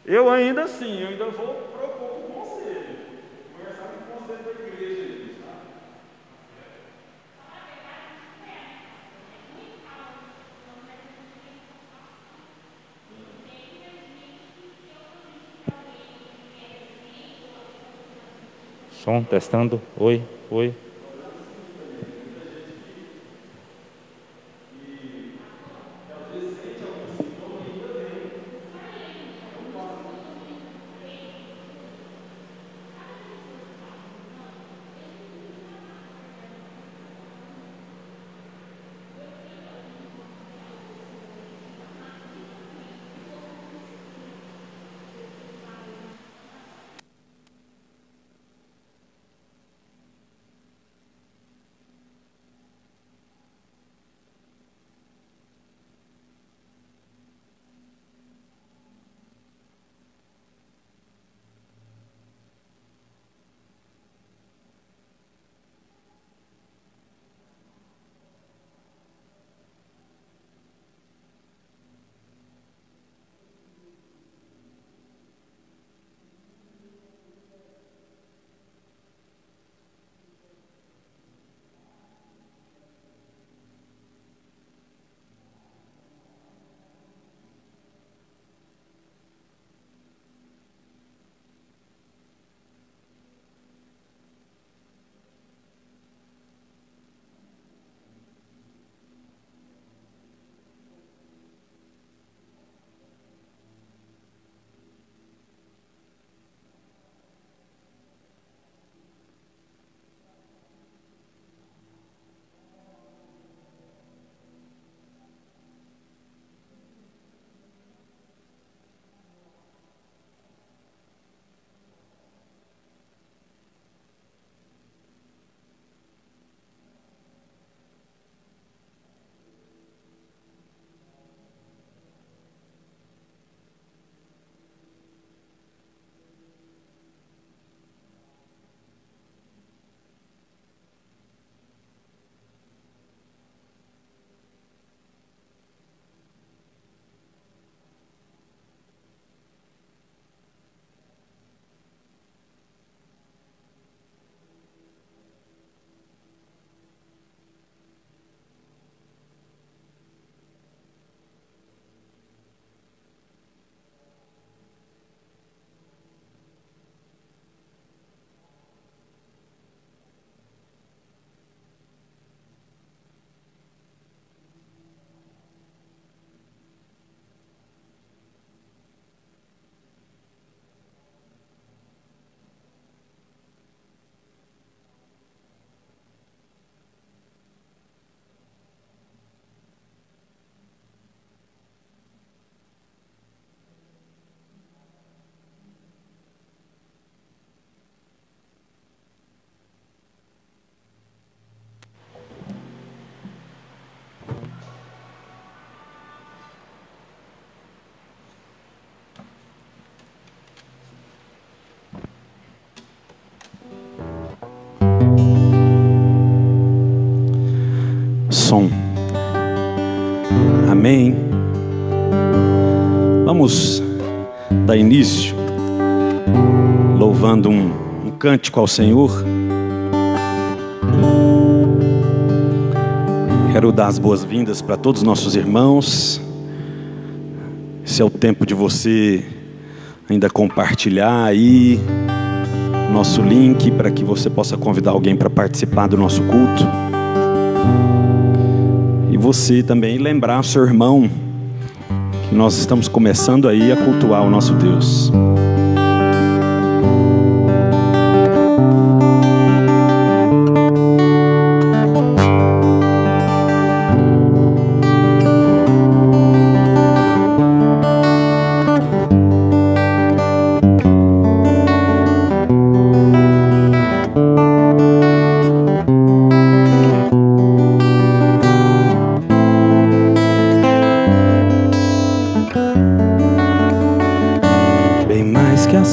Eu ainda assim, eu ainda vou propor um conselho. Conversar com o conselho da igreja aí, tá? Som, testando. Oi, oi. Som. Amém. Vamos dar início louvando um cântico ao Senhor. Quero dar as boas-vindas para todos os nossos irmãos. Esse é o tempo de você ainda compartilhar aí nosso link para que você possa convidar alguém para participar do nosso culto. E você também lembrar seu irmão que nós estamos começando aí a cultuar o nosso Deus.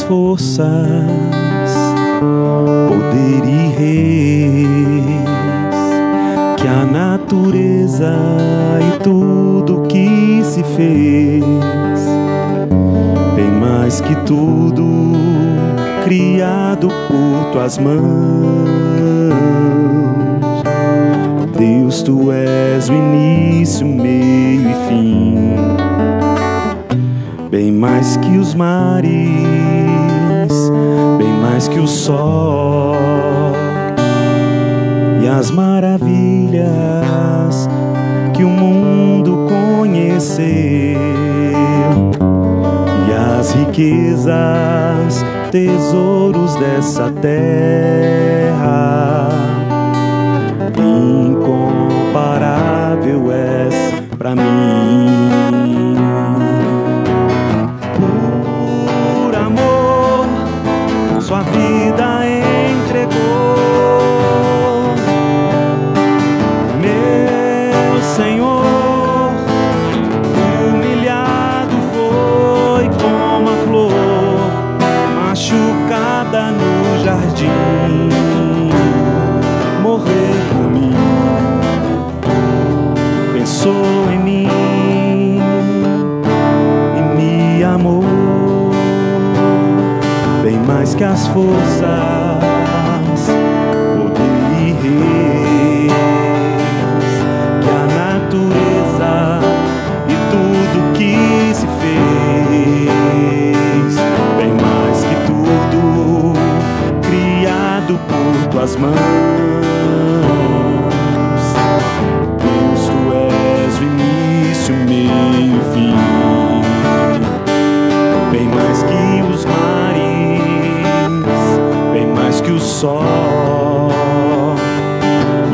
Forças, poder e reis, que a natureza e tudo que se fez, bem mais mais que tudo, criado por tuas mãos. Deus, tu és o início, meio e fim, bem mais que os mares, bem mais que o sol e as maravilhas que o mundo conheceu, e as riquezas, tesouros dessa terra. Incomparável és pra mim. Por amor, sua vida entregou, meu Senhor. Humilhado foi como a flor machucada no jardim, morreu por mim. Pensou em mim e me amou, bem mais que as forças, poder e reis, que a natureza e tudo que se fez, bem mais que tudo, criado por tuas mãos. Meio e fim, bem mais que os mares, bem mais que o sol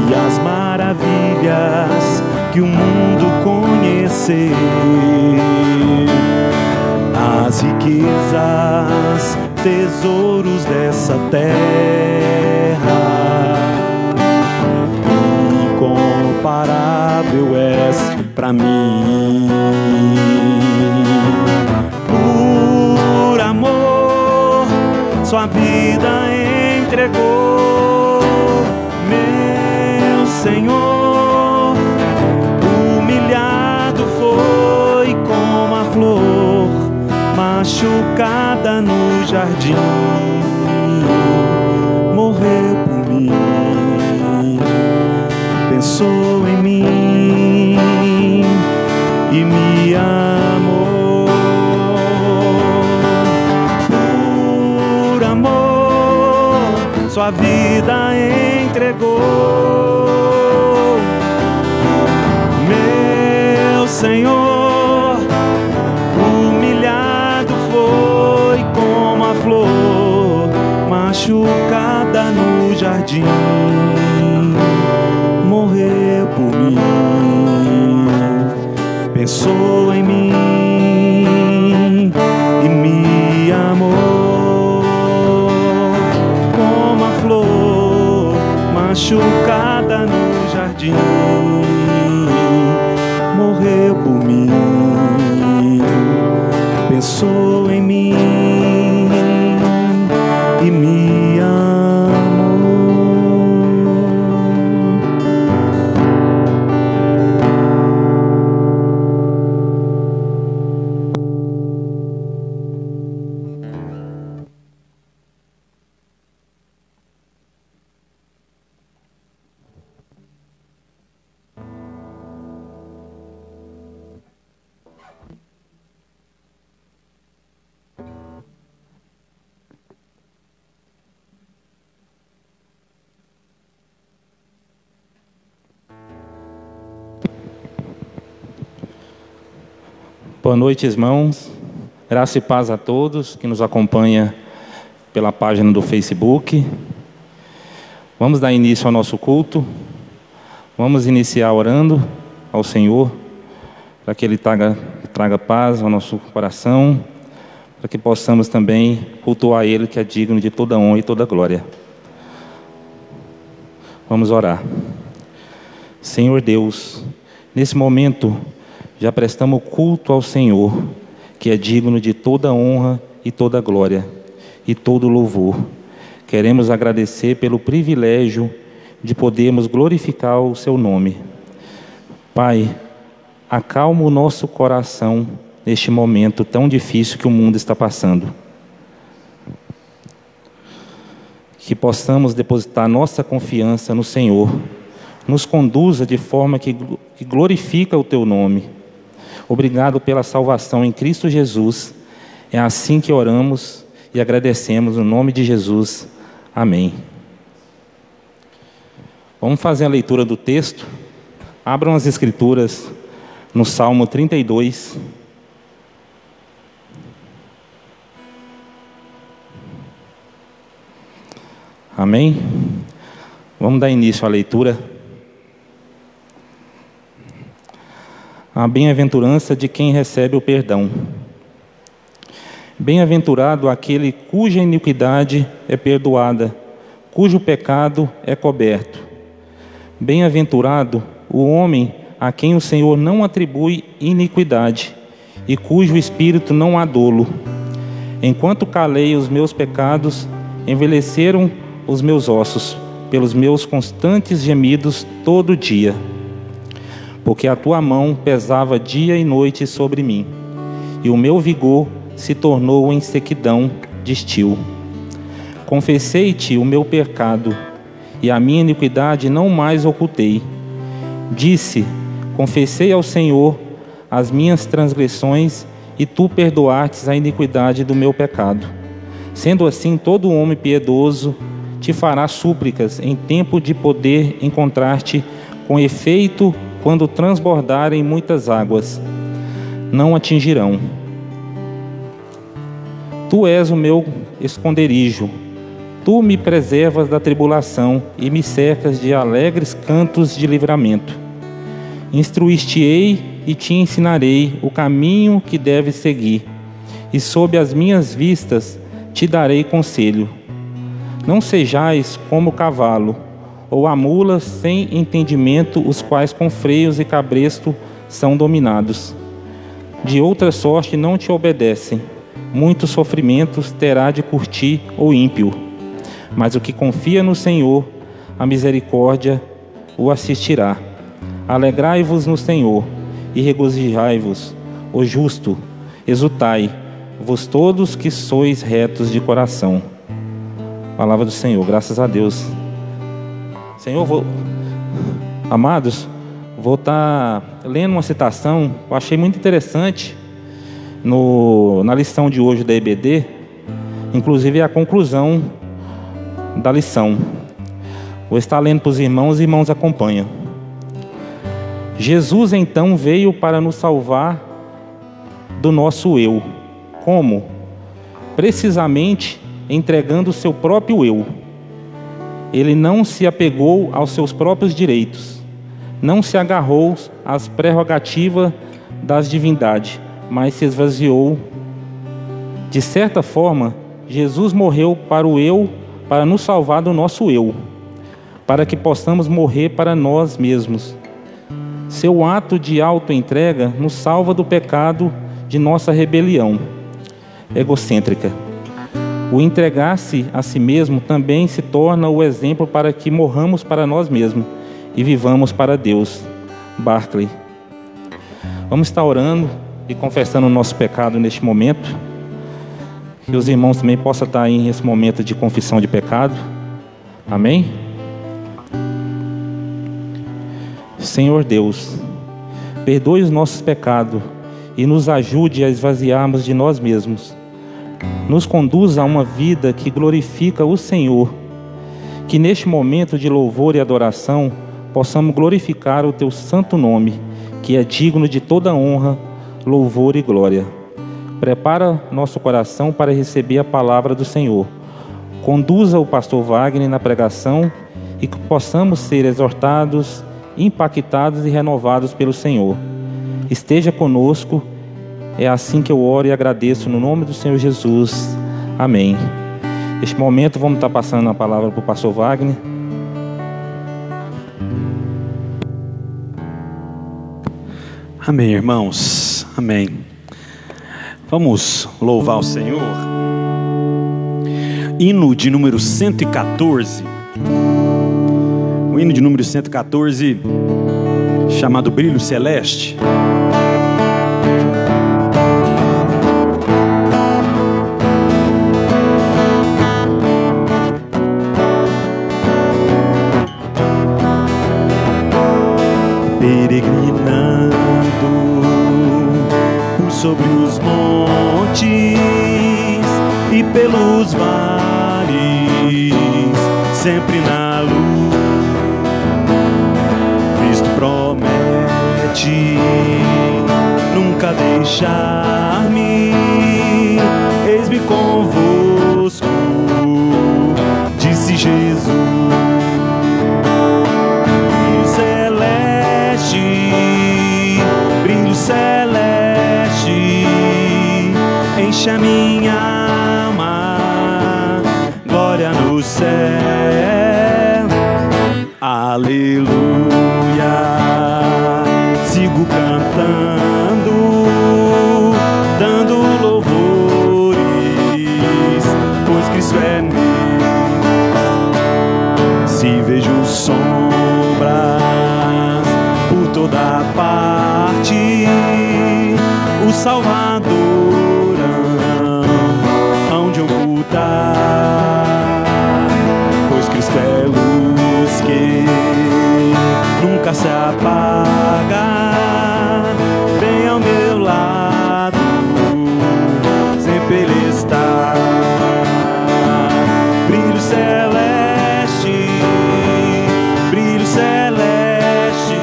e as maravilhas que o mundo conheceu, as riquezas, tesouros dessa terra. Incomparável és pra mim. Por amor, sua vida entregou, meu Senhor. Humilhado foi como a flor machucada no jardim, morreu por mim. Pensou em mim e me amou. Por amor, sua vida entregou, meu Senhor. Humilhado foi como a flor machucada no jardim, morreu por mim. Pensou em mim e me amou, como a flor machucada no jardim, morreu por mim. Pensou em mim e me amou. Boa noite, irmãos. Graça e paz a todos que nos acompanham pela página do Facebook. Vamos dar início ao nosso culto. Vamos iniciar orando ao Senhor, para que Ele traga paz ao nosso coração, para que possamos também cultuar Ele, que é digno de toda honra e toda glória. Vamos orar. Senhor Deus, nesse momento já prestamos culto ao Senhor, que é digno de toda honra e toda glória e todo louvor. Queremos agradecer pelo privilégio de podermos glorificar o Seu nome. Pai, acalma o nosso coração neste momento tão difícil que o mundo está passando. Que possamos depositar nossa confiança no Senhor. Nos conduza de forma que glorifica o Teu nome. Obrigado pela salvação em Cristo Jesus. É assim que oramos e agradecemos no nome de Jesus. Amém. Vamos fazer a leitura do texto. Abram as Escrituras no Salmo 32. Amém? Vamos dar início à leitura. A bem-aventurança de quem recebe o perdão. Bem-aventurado aquele cuja iniquidade é perdoada, cujo pecado é coberto. Bem-aventurado o homem a quem o Senhor não atribui iniquidade e cujo espírito não há dolo. Enquanto calei os meus pecados, envelheceram os meus ossos, pelos meus constantes gemidos todo dia. Porque a tua mão pesava dia e noite sobre mim, e o meu vigor se tornou em sequidão de estio. Confessei-te o meu pecado, e a minha iniquidade não mais ocultei. Disse, confessei ao Senhor as minhas transgressões, e tu perdoastes a iniquidade do meu pecado. Sendo assim, todo homem piedoso te fará súplicas em tempo de poder encontrar-te com efeito quando transbordarem muitas águas. Não atingirão. Tu és o meu esconderijo. Tu me preservas da tribulação e me cercas de alegres cantos de livramento. Instruíste-ei e te ensinarei o caminho que deves seguir, e sob as minhas vistas te darei conselho. Não sejais como o cavalo, ou a mula sem entendimento, os quais com freios e cabresto são dominados. De outra sorte não te obedecem. Muitos sofrimentos terá de curtir o ímpio. Mas o que confia no Senhor, a misericórdia o assistirá. Alegrai-vos no Senhor e regozijai-vos, o justo. Exultai, vós todos que sois retos de coração. Palavra do Senhor, graças a Deus. Senhor, amados, vou estar lendo uma citação que eu achei muito interessante na lição de hoje da EBD, inclusive é a conclusão da lição. Vou estar lendo para os irmãos acompanham. Jesus então veio para nos salvar do nosso eu. Como? Precisamente entregando o seu próprio eu. Ele não se apegou aos seus próprios direitos, não se agarrou às prerrogativas das divindades, mas se esvaziou. De certa forma, Jesus morreu para o eu, para nos salvar do nosso eu, para que possamos morrer para nós mesmos. Seu ato de autoentrega nos salva do pecado de nossa rebelião egocêntrica. O entregar-se a si mesmo também se torna o exemplo para que morramos para nós mesmos e vivamos para Deus. Barclay. Vamos estar orando e confessando o nosso pecado neste momento. Que os irmãos também possam estar aí nesse momento de confissão de pecado. Amém? Senhor Deus, perdoe os nossos pecados e nos ajude a esvaziarmos de nós mesmos. Nos conduza a uma vida que glorifica o Senhor. Que neste momento de louvor e adoração possamos glorificar o Teu santo nome, que é digno de toda honra, louvor e glória. Prepara nosso coração para receber a palavra do Senhor. Conduza o pastor Wagner na pregação e que possamos ser exortados, impactados e renovados pelo Senhor. Esteja conosco. É assim que eu oro e agradeço no nome do Senhor Jesus. Amém. Neste momento vamos estar passando a palavra para o pastor Wagner. Amém, irmãos. Amém. Vamos louvar o Senhor. Hino de número 114. O hino de número 114, chamado Brilho Celeste. sobre os montes e pelos vales, sempre na luz. Cristo promete nunca deixar-me, eis-me convosco, disse Jesus. Brilho celeste, brilho celeste, enche a minha alma, glória no céu. Aleluia, sigo cantando, dando louvores, pois Cristo é meu. Se vejo sombras por toda parte, o Salvador hão de ocultar, pois Cristo é luz que nunca se apaga, vem ao meu lado, sempre Ele está. Brilho celeste, brilho celeste,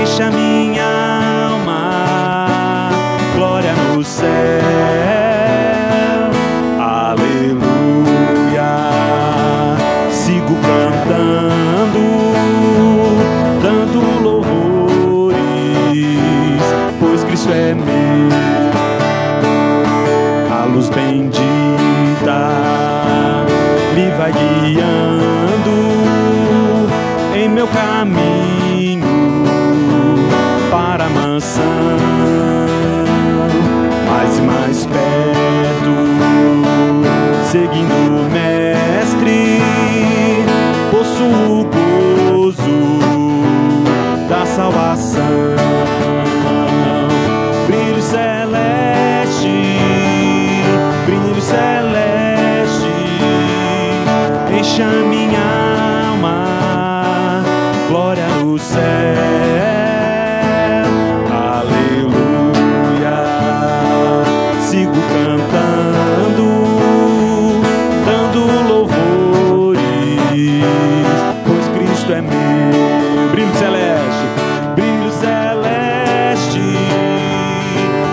enche a minha alma, glória no céu. Aleluia, sigo cantando, dando louvores, pois Cristo é meu. A luz bendita me vai guiando em meu caminho para a mansão. Mais e mais perto, seguindo o Mestre, possuo o gozo da salvação. Brilho celeste, brilho celeste, enche a minha alma, glória no céu. Aleluia, sigo cantando, dando louvores, pois Cristo é meu. Brilho celeste, brilho celeste,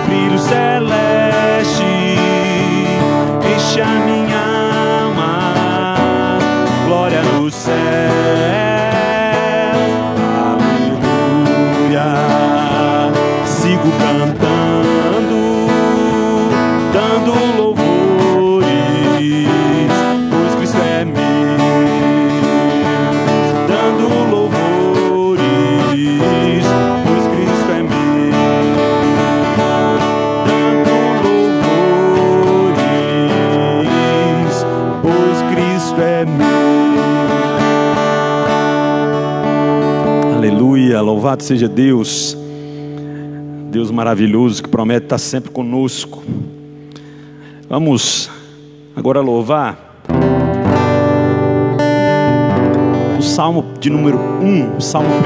brilho celeste, enche a minha alma, glória no céu. Aleluia, sigo cantando, dando louvores, pois Cristo é meu. Dando louvores, pois Cristo é meu. Dando louvores, pois Cristo é meu. Aleluia, louvado seja Deus. Deus maravilhoso que promete estar sempre conosco. Vamos agora louvar o Salmo de número 1, o Salmo 1.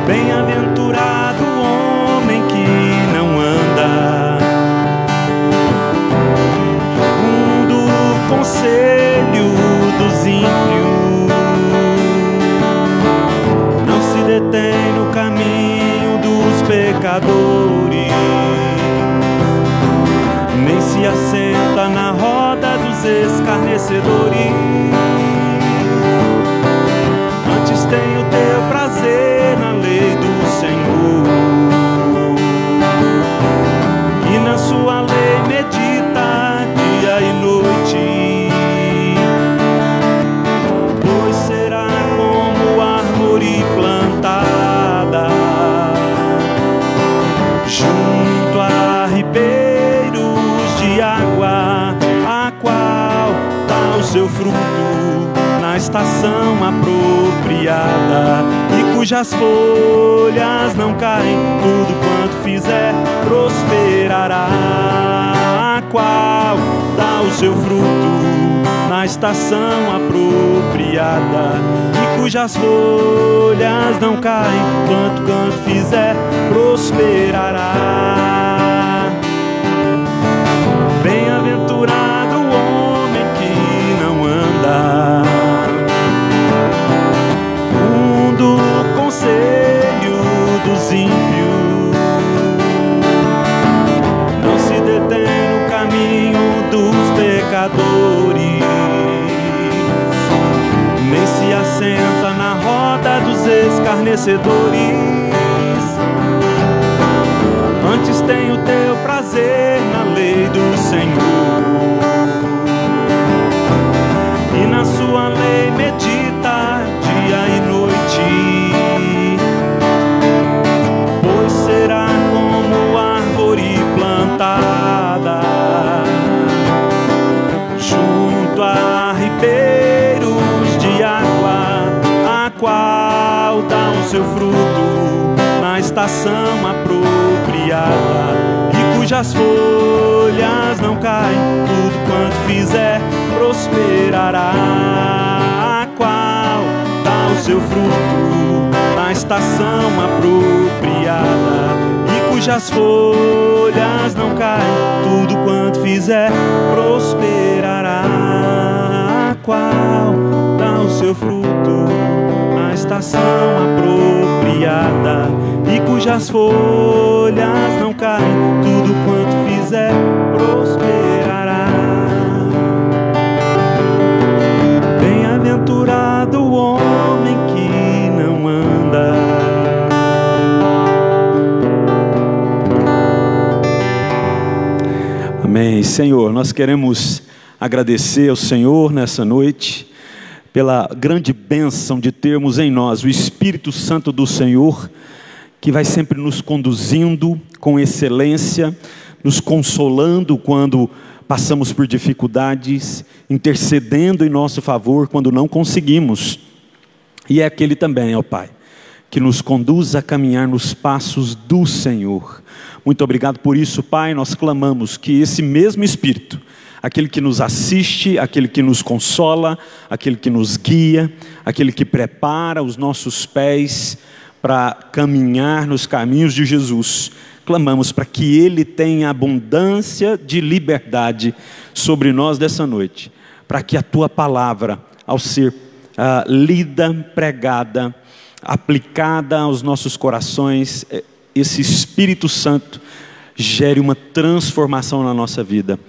Bem-aventurado o homem que não anda segundo o conselho dos ímpios, não se detém no caminho dos pecadores, nem se assenta na roda dos escarnecedores. Antes tem o teu prazer na lei do Senhor, e na sua lei medita dia e noite. Pois será como árvore plantada junto a ribeiros de água, a qual dá o seu fruto na estação apropriada, e cujas folhas não caem, tudo quanto fizer prosperará, a qual dá o seu fruto na estação apropriada, cujas folhas não caem, quanto fizer prosperará. Bem-aventurado o homem que não anda segundo o conselho dos ímpios, não se detém no caminho dos pecadores, nem se assenta na roda dos escarnecedores. Antes tem o teu prazer na lei do Senhor, e na sua lei medita dia e noite. Pois será como árvore plantada junto a ribeiros de água, a qual dá o seu fruto na estação apropriada, e cujas folhas não caem, tudo quanto fizer prosperará, a qual dá o seu fruto na estação apropriada, e cujas folhas não caem, tudo quanto fizer prosperará, a qual dá o seu fruto na estação apropriada, e cujas folhas não caem, tudo quanto fizer prosperará. Bem-aventurado o homem que não anda. Amém. Senhor, nós queremos agradecer ao Senhor nessa noite pela grande bênção de termos em nós o Espírito Santo do Senhor, que vai sempre nos conduzindo com excelência, nos consolando quando passamos por dificuldades, intercedendo em nosso favor quando não conseguimos. E é aquele também, ó Pai, que nos conduz a caminhar nos passos do Senhor. Muito obrigado por isso, Pai. Nós clamamos que esse mesmo Espírito, aquele que nos assiste, aquele que nos consola, aquele que nos guia, aquele que prepara os nossos pés para caminhar nos caminhos de Jesus, clamamos para que Ele tenha abundância de liberdade sobre nós dessa noite, para que a Tua palavra, ao ser lida, pregada, aplicada aos nossos corações, esse Espírito Santo gere uma transformação na nossa vida,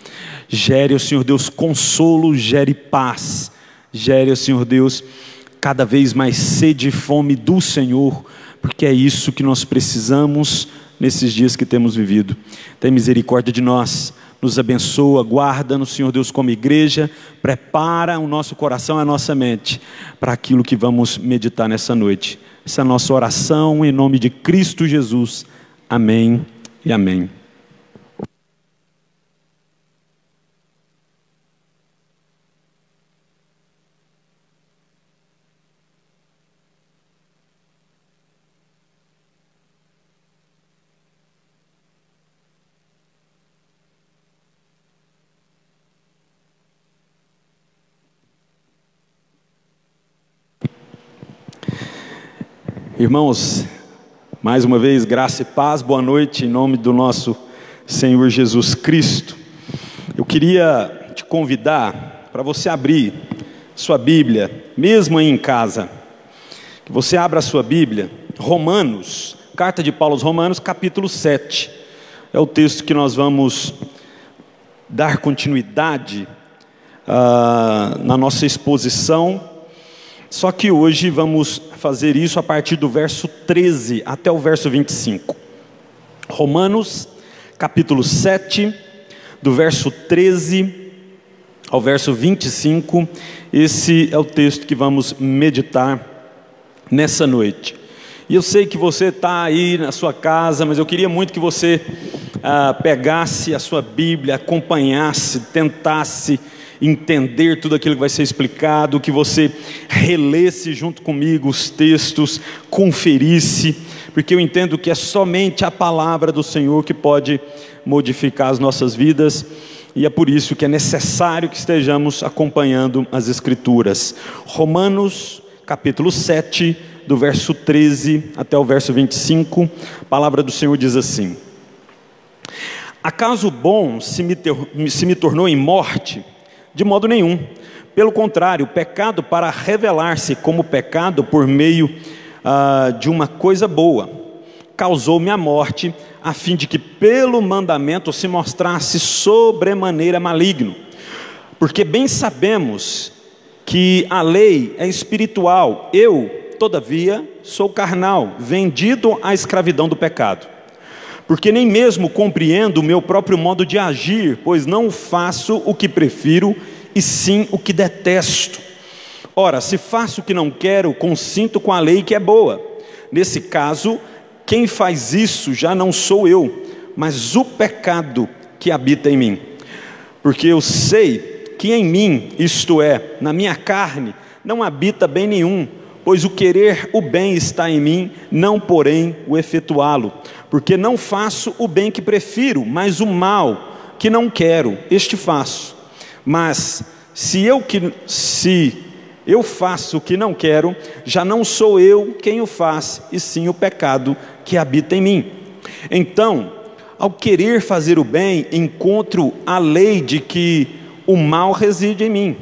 gere, ó Senhor Deus, consolo, gere paz, gere, ó Senhor Deus, cada vez mais sede e fome do Senhor, porque é isso que nós precisamos nesses dias que temos vivido. Tem misericórdia de nós, nos abençoa, guarda-nos, Senhor Deus, como igreja, prepara o nosso coração e a nossa mente para aquilo que vamos meditar nessa noite. Essa é a nossa oração em nome de Cristo Jesus. Amém e amém. Irmãos, mais uma vez, graça e paz, boa noite, em nome do nosso Senhor Jesus Cristo. Eu queria te convidar para você abrir sua Bíblia, mesmo aí em casa, que você abra a sua Bíblia, Romanos, carta de Paulo aos Romanos, capítulo 7, é o texto que nós vamos dar continuidade na nossa exposição. Só que hoje vamos fazer isso a partir do verso 13 até o verso 25. Romanos, capítulo 7, do verso 13 ao verso 25. Esse é o texto que vamos meditar nessa noite. E eu sei que você está aí na sua casa, mas eu queria muito que você pegasse a sua Bíblia, acompanhasse, tentasse entender tudo aquilo que vai ser explicado, que você relesse junto comigo os textos, conferisse, porque eu entendo que é somente a palavra do Senhor que pode modificar as nossas vidas, e é por isso que é necessário que estejamos acompanhando as Escrituras. Romanos, capítulo 7, do verso 13 até o verso 25, a palavra do Senhor diz assim: acaso o bom se me tornou em morte? De modo nenhum. Pelo contrário, o pecado, para revelar-se como pecado por meio de uma coisa boa, causou-me a morte, a fim de que pelo mandamento se mostrasse sobremaneira maligno. Porque bem sabemos que a lei é espiritual, eu, todavia, sou carnal, vendido à escravidão do pecado. Porque nem mesmo compreendo o meu próprio modo de agir, pois não faço o que prefiro, e sim o que detesto. Ora, se faço o que não quero, consinto com a lei que é boa. Nesse caso, quem faz isso já não sou eu, mas o pecado que habita em mim. Porque eu sei que em mim, isto é, na minha carne, não habita bem nenhum, pois o querer o bem está em mim, não porém o efetuá-lo. Porque não faço o bem que prefiro, mas o mal que não quero, este faço. Mas se eu faço o que não quero, já não sou eu quem o faz, e sim o pecado que habita em mim. Então, ao querer fazer o bem, encontro a lei de que o mal reside em mim.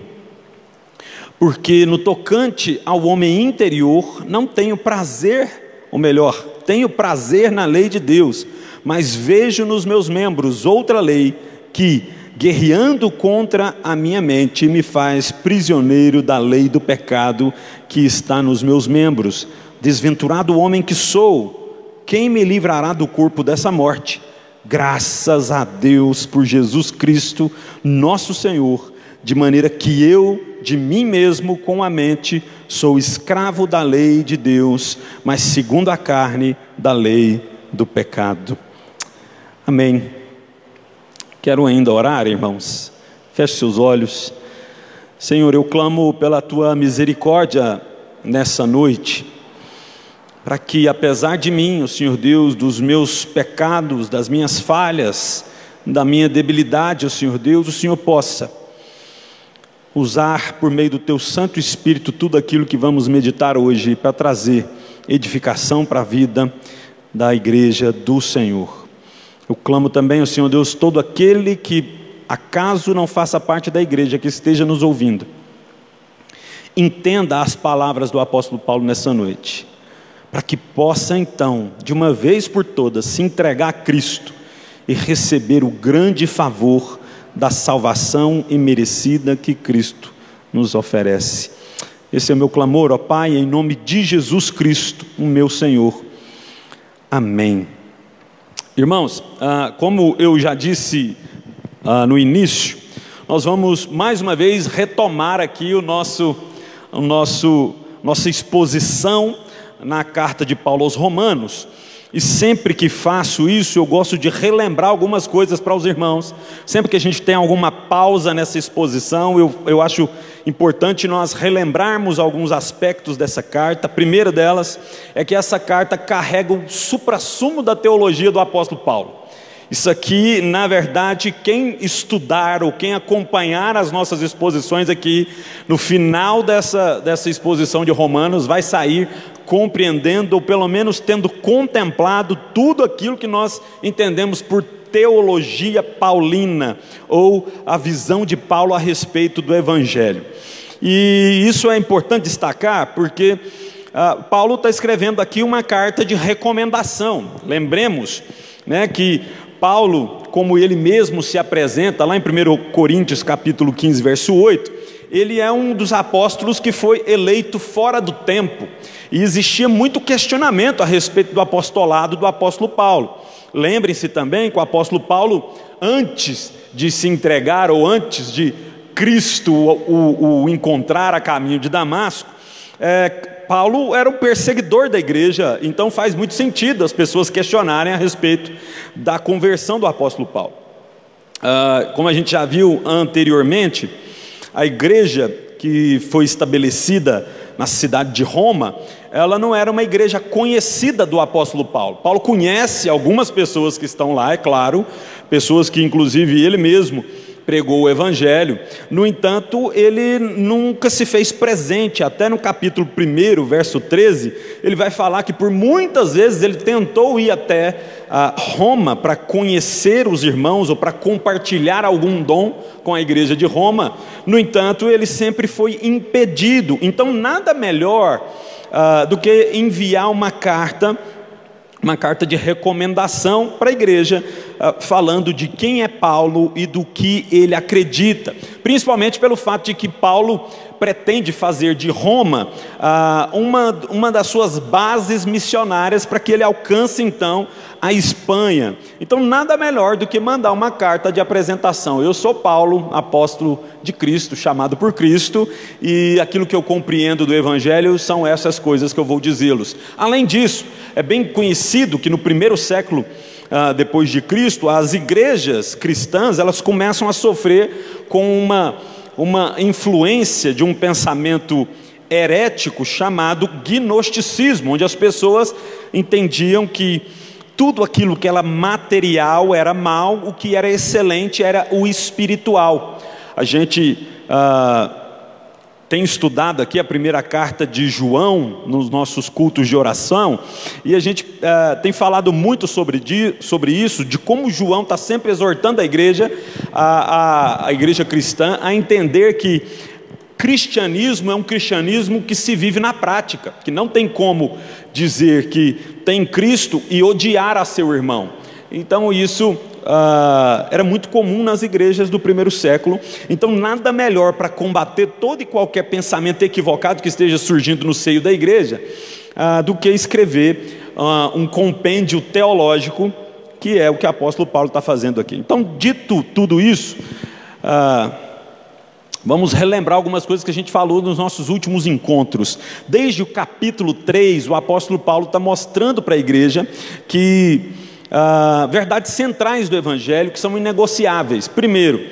Porque no tocante ao homem interior, não tenho prazer, ou melhor, tenho prazer na lei de Deus, mas vejo nos meus membros outra lei que, guerreando contra a minha mente, me faz prisioneiro da lei do pecado que está nos meus membros. Desventurado homem que sou, quem me livrará do corpo dessa morte? Graças a Deus por Jesus Cristo, nosso Senhor, de maneira que eu, de mim mesmo, com a mente, sou escravo da lei de Deus, mas segundo a carne, da lei do pecado. Amém. Quero ainda orar, irmãos. Feche seus olhos. Senhor, eu clamo pela Tua misericórdia nessa noite, para que, apesar de mim, ó Senhor Deus, dos meus pecados, das minhas falhas, da minha debilidade, ó Senhor Deus, o Senhor possa usar por meio do Teu Santo Espírito tudo aquilo que vamos meditar hoje, para trazer edificação para a vida da igreja do Senhor. Eu clamo também, ó Senhor Deus, todo aquele que acaso não faça parte da igreja, que esteja nos ouvindo, entenda as palavras do apóstolo Paulo nessa noite, para que possa então, de uma vez por todas, se entregar a Cristo e receber o grande favor da salvação imerecida que Cristo nos oferece. Esse é o meu clamor, ó Pai, em nome de Jesus Cristo, o meu Senhor. Amém. Irmãos, como eu já disse no início, nós vamos mais uma vez retomar aqui nossa exposição na carta de Paulo aos Romanos. E sempre que faço isso, eu gosto de relembrar algumas coisas para os irmãos. Sempre que a gente tem alguma pausa nessa exposição, eu acho importante nós relembrarmos alguns aspectos dessa carta. A primeira delas é que essa carta carrega o suprassumo da teologia do apóstolo Paulo. Isso aqui, na verdade, quem estudar ou quem acompanhar as nossas exposições aqui, no final dessa exposição de Romanos, vai sair compreendendo, ou pelo menos tendo contemplado tudo aquilo que nós entendemos por teologia paulina, ou a visão de Paulo a respeito do Evangelho. E isso é importante destacar, porque Paulo está escrevendo aqui uma carta de recomendação. Lembremos, né, que Paulo, como ele mesmo se apresenta lá em 1 Coríntios capítulo 15, verso 8, ele é um dos apóstolos que foi eleito fora do tempo, e existia muito questionamento a respeito do apostolado do apóstolo Paulo. Lembrem-se também que o apóstolo Paulo, antes de se entregar, ou antes de Cristo o encontrar a caminho de Damasco, Paulo era um perseguidor da igreja, então faz muito sentido as pessoas questionarem a respeito da conversão do apóstolo Paulo. Como a gente já viu anteriormente, a igreja que foi estabelecida na cidade de Roma, ela não era uma igreja conhecida do apóstolo Paulo. Paulo conhece algumas pessoas que estão lá, é claro, pessoas que inclusive ele mesmo pregou o Evangelho. No entanto, ele nunca se fez presente. Até no capítulo 1, verso 13, ele vai falar que por muitas vezes ele tentou ir até Roma para conhecer os irmãos ou para compartilhar algum dom com a igreja de Roma. No entanto, ele sempre foi impedido. Então, nada melhor do que enviar uma carta de recomendação para a igreja, falando de quem é Paulo e do que ele acredita, principalmente pelo fato de que Paulo pretende fazer de Roma uma das suas bases missionárias para que ele alcance então a Espanha. Então nada melhor do que mandar uma carta de apresentação: eu sou Paulo, apóstolo de Cristo, chamado por Cristo, e aquilo que eu compreendo do Evangelho são essas coisas que eu vou dizê-los. Além disso, é bem conhecido que no primeiro século depois de Cristo, as igrejas cristãs, elas começam a sofrer com uma influência de um pensamento herético chamado gnosticismo, onde as pessoas entendiam que tudo aquilo que era material era mal, o que era excelente era o espiritual. A gente tem estudado aqui a primeira carta de João nos nossos cultos de oração, e a gente tem falado muito sobre isso, de como João está sempre exortando a igreja cristã a entender que cristianismo é um cristianismo que se vive na prática, que não tem como dizer que tem Cristo e odiar a seu irmão. Então isso era muito comum nas igrejas do primeiro século. Então nada melhor para combater todo e qualquer pensamento equivocado que esteja surgindo no seio da igreja do que escrever um compêndio teológico, que é o que o apóstolo Paulo está fazendo aqui. Então, dito tudo isso, vamos relembrar algumas coisas que a gente falou nos nossos últimos encontros. Desde o capítulo 3, o apóstolo Paulo está mostrando para a igreja que verdades centrais do Evangelho que são inegociáveis. Primeiro,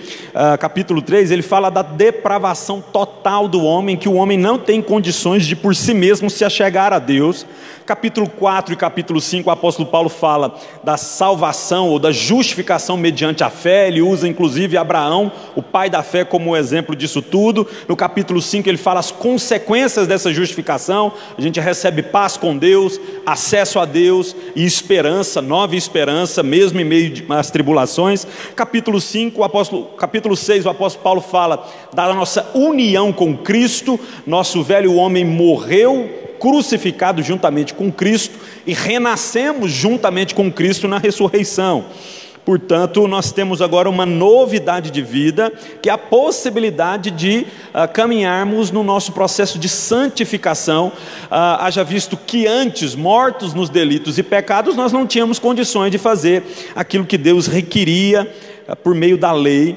capítulo 3, ele fala da depravação total do homem, que o homem não tem condições de por si mesmo se achegar a Deus. Capítulo 4 e capítulo 5, o apóstolo Paulo fala da salvação ou da justificação mediante a fé. Ele usa inclusive Abraão, o pai da fé, como exemplo disso tudo. No capítulo 5 ele fala as consequências dessa justificação: a gente recebe paz com Deus, acesso a Deus e esperança, nova esperança, mesmo em meio às tribulações. Capítulo 6, o apóstolo Paulo fala da nossa união com Cristo. Nosso velho homem morreu crucificado juntamente com Cristo e renascemos juntamente com Cristo na ressurreição. Portanto, nós temos agora uma novidade de vida, que é a possibilidade de caminharmos no nosso processo de santificação. Haja visto que antes, mortos nos delitos e pecados, nós não tínhamos condições de fazer aquilo que Deus requeria por meio da lei.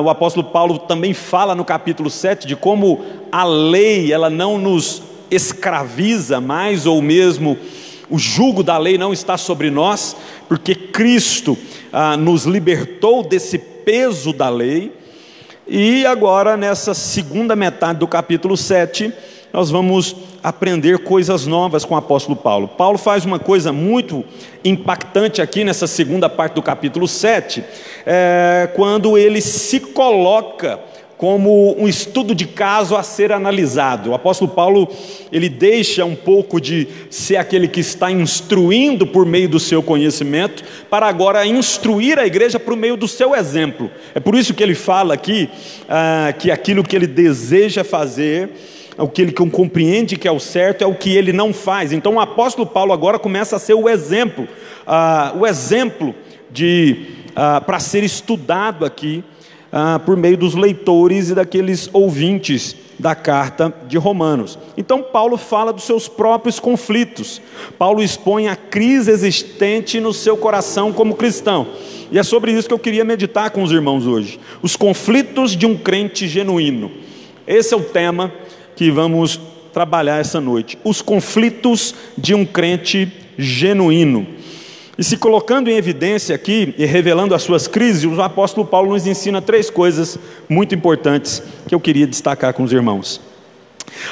O apóstolo Paulo também fala no capítulo 7 de como a lei ela não nos escraviza mais, ou mesmo o jugo da lei não está sobre nós, porque Cristo nos libertou desse peso da lei. E agora, nessa segunda metade do capítulo 7, nós vamos aprender coisas novas com o apóstolo Paulo. Paulo faz uma coisa muito impactante aqui nessa segunda parte do capítulo 7, quando ele se coloca como um estudo de caso a ser analisado. O apóstolo Paulo, ele deixa um pouco de ser aquele que está instruindo por meio do seu conhecimento, para agora instruir a igreja por meio do seu exemplo. É por isso que ele fala aqui, que aquilo que ele deseja fazer, o que ele compreende que é o certo, é o que ele não faz. Então o apóstolo Paulo agora começa a ser o exemplo para ser estudado aqui, por meio dos leitores e daqueles ouvintes da carta de Romanos. Então Paulo fala dos seus próprios conflitos. Paulo expõe a crise existente no seu coração como cristão, e é sobre isso que eu queria meditar com os irmãos hoje: os conflitos de um crente genuíno. Esse é o tema que vamos trabalhar essa noite: os conflitos de um crente genuíno. E se colocando em evidência aqui e revelando as suas crises, o apóstolo Paulo nos ensina 3 coisas muito importantes que eu queria destacar com os irmãos.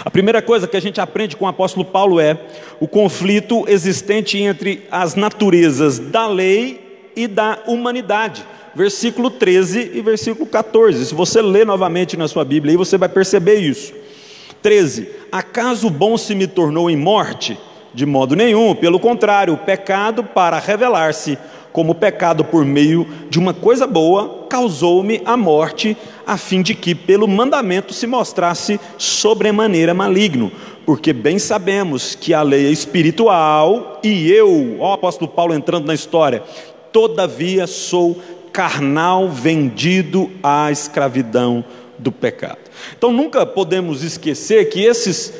A primeira coisa que a gente aprende com o apóstolo Paulo é o conflito existente entre as naturezas da lei e da humanidade. versículo 13 e versículo 14. Se você ler novamente na sua Bíblia, aí você vai perceber isso. 13: acaso o bom se me tornou em morte? De modo nenhum, pelo contrário, o pecado, para revelar-se como pecado por meio de uma coisa boa, causou-me a morte, a fim de que pelo mandamento se mostrasse sobremaneira maligno. Porque bem sabemos que a lei é espiritual, e eu, ó, apóstolo Paulo entrando na história, todavia sou carnal, vendido à escravidão do pecado. Então nunca podemos esquecer que esses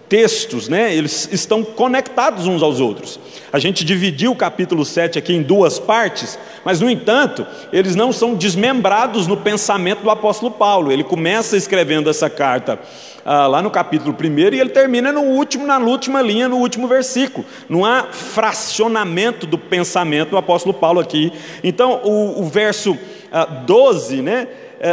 textos, né, eles estão conectados uns aos outros. A gente dividiu o capítulo 7 aqui em duas partes, mas no entanto, eles não são desmembrados no pensamento do apóstolo Paulo. Ele começa escrevendo essa carta lá no capítulo 1 e ele termina na última linha, no último versículo. Não há fracionamento do pensamento do apóstolo Paulo aqui. Então o verso 12, né,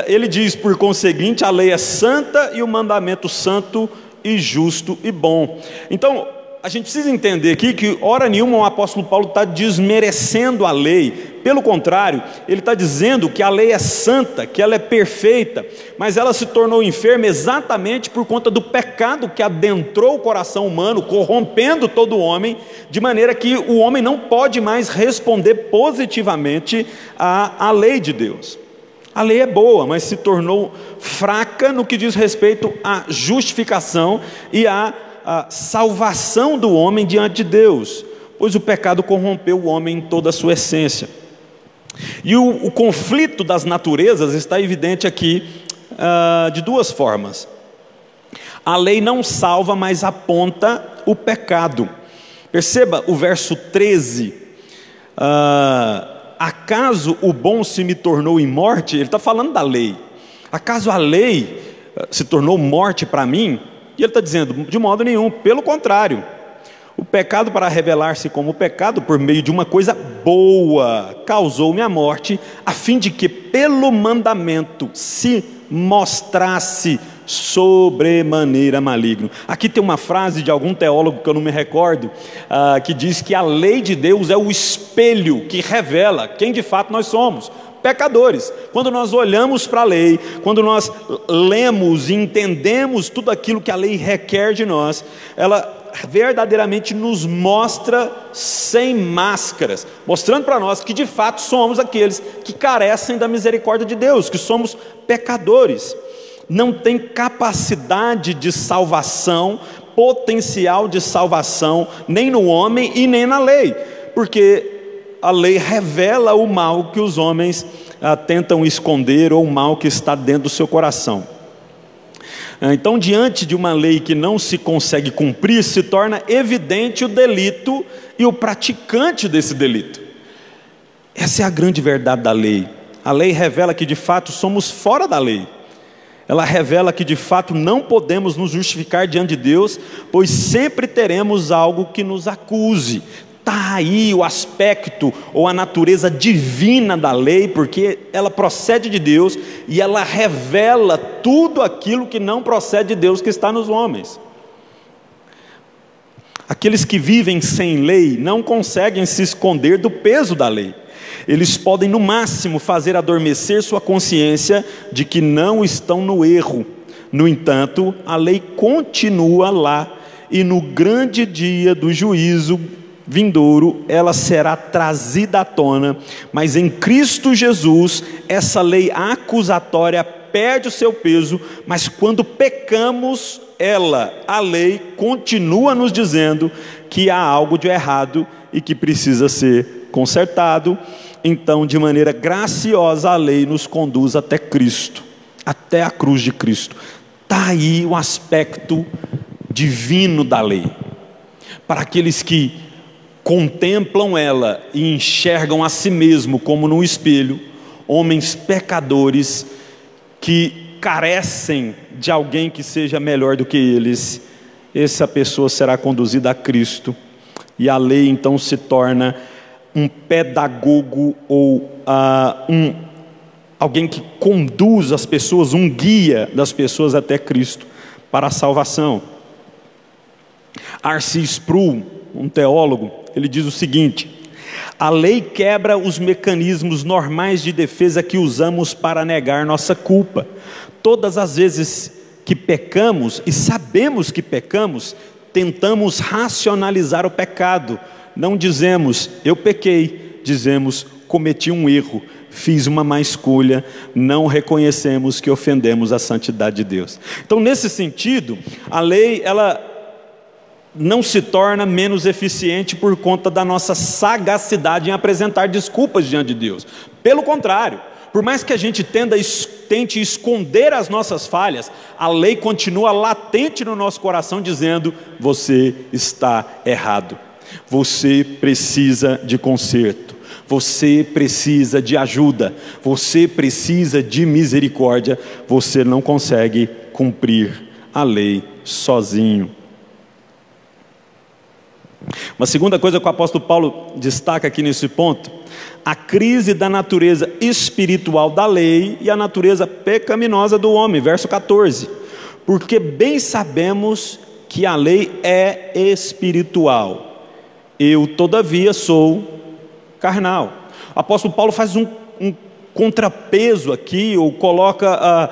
ele diz: por conseguinte a lei é santa e o mandamento santo e justo e bom. Então a gente precisa entender aqui que hora nenhuma o apóstolo Paulo está desmerecendo a lei. Pelo contrário, ele está dizendo que a lei é santa, que ela é perfeita, mas ela se tornou enferma exatamente por conta do pecado que adentrou o coração humano, corrompendo todo o homem, de maneira que o homem não pode mais responder positivamente à lei de Deus. A lei é boa, mas se tornou fraca no que diz respeito à justificação e à salvação do homem diante de Deus, pois o pecado corrompeu o homem em toda a sua essência. E o conflito das naturezas está evidente aqui de duas formas. A lei não salva, mas aponta o pecado. Perceba o verso 13. Acaso o bom se me tornou em morte? Ele está falando da lei. Acaso a lei se tornou morte para mim? E ele está dizendo: de modo nenhum, pelo contrário. O pecado, para revelar-se como pecado por meio de uma coisa boa, causou-me a morte, a fim de que pelo mandamento se mostrasse sobremaneira maligno. Aqui tem uma frase de algum teólogo que eu não me recordo, que diz que a lei de Deus é o espelho que revela quem de fato nós somos: pecadores. Quando nós olhamos para a lei, quando nós lemos e entendemos tudo aquilo que a lei requer de nós, ela verdadeiramente nos mostra sem máscaras, mostrando para nós que de fato somos aqueles que carecem da misericórdia de Deus, que somos pecadores. Não tem capacidade de salvação, potencial de salvação, nem no homem e nem na lei, porque a lei revela o mal que os homens tentam esconder, ou o mal que está dentro do seu coração. Então, diante de uma lei que não se consegue cumprir, se torna evidente o delito e o praticante desse delito. Essa é a grande verdade da lei. A lei revela que de fato somos fora da lei. Ela revela que de fato não podemos nos justificar diante de Deus, pois sempre teremos algo que nos acuse. Está aí o aspecto ou a natureza divina da lei, porque ela procede de Deus e ela revela tudo aquilo que não procede de Deus, que está nos homens. Aqueles que vivem sem lei não conseguem se esconder do peso da lei. Eles podem no máximo fazer adormecer sua consciência de que não estão no erro. No entanto, a lei continua lá, e no grande dia do juízo vindouro, ela será trazida à tona. Mas em Cristo Jesus, essa lei acusatória perde o seu peso, mas quando pecamos, a lei continua nos dizendo que há algo de errado e que precisa ser consertado. Então, de maneira graciosa, a lei nos conduz até Cristo, até a cruz de Cristo. Está aí o aspecto divino da lei. Para aqueles que contemplam ela e enxergam a si mesmo como num espelho, homens pecadores que carecem de alguém que seja melhor do que eles, essa pessoa será conduzida a Cristo, e a lei então se torna um pedagogo ou alguém que conduz as pessoas, um guia das pessoas até Cristo para a salvação. R.C. Sproul, um teólogo, ele diz o seguinte: A lei quebra os mecanismos normais de defesa que usamos para negar nossa culpa. Todas as vezes que pecamos e sabemos que pecamos, tentamos racionalizar o pecado. Não dizemos, eu pequei, dizemos, cometi um erro, fiz uma má escolha, não reconhecemos que ofendemos a santidade de Deus. Então, nesse sentido, a lei, ela não se torna menos eficiente por conta da nossa sagacidade em apresentar desculpas diante de Deus. Pelo contrário, por mais que a gente tente esconder as nossas falhas, a lei continua latente no nosso coração dizendo, você está errado, você precisa de conserto, você precisa de ajuda, você precisa de misericórdia, você não consegue cumprir a lei sozinho. Uma segunda coisa que o apóstolo Paulo destaca aqui nesse ponto, a crise da natureza espiritual da lei e a natureza pecaminosa do homem, verso 14, porque bem sabemos que a lei é espiritual, eu todavia sou carnal. O apóstolo Paulo faz um contrapeso aqui, ou coloca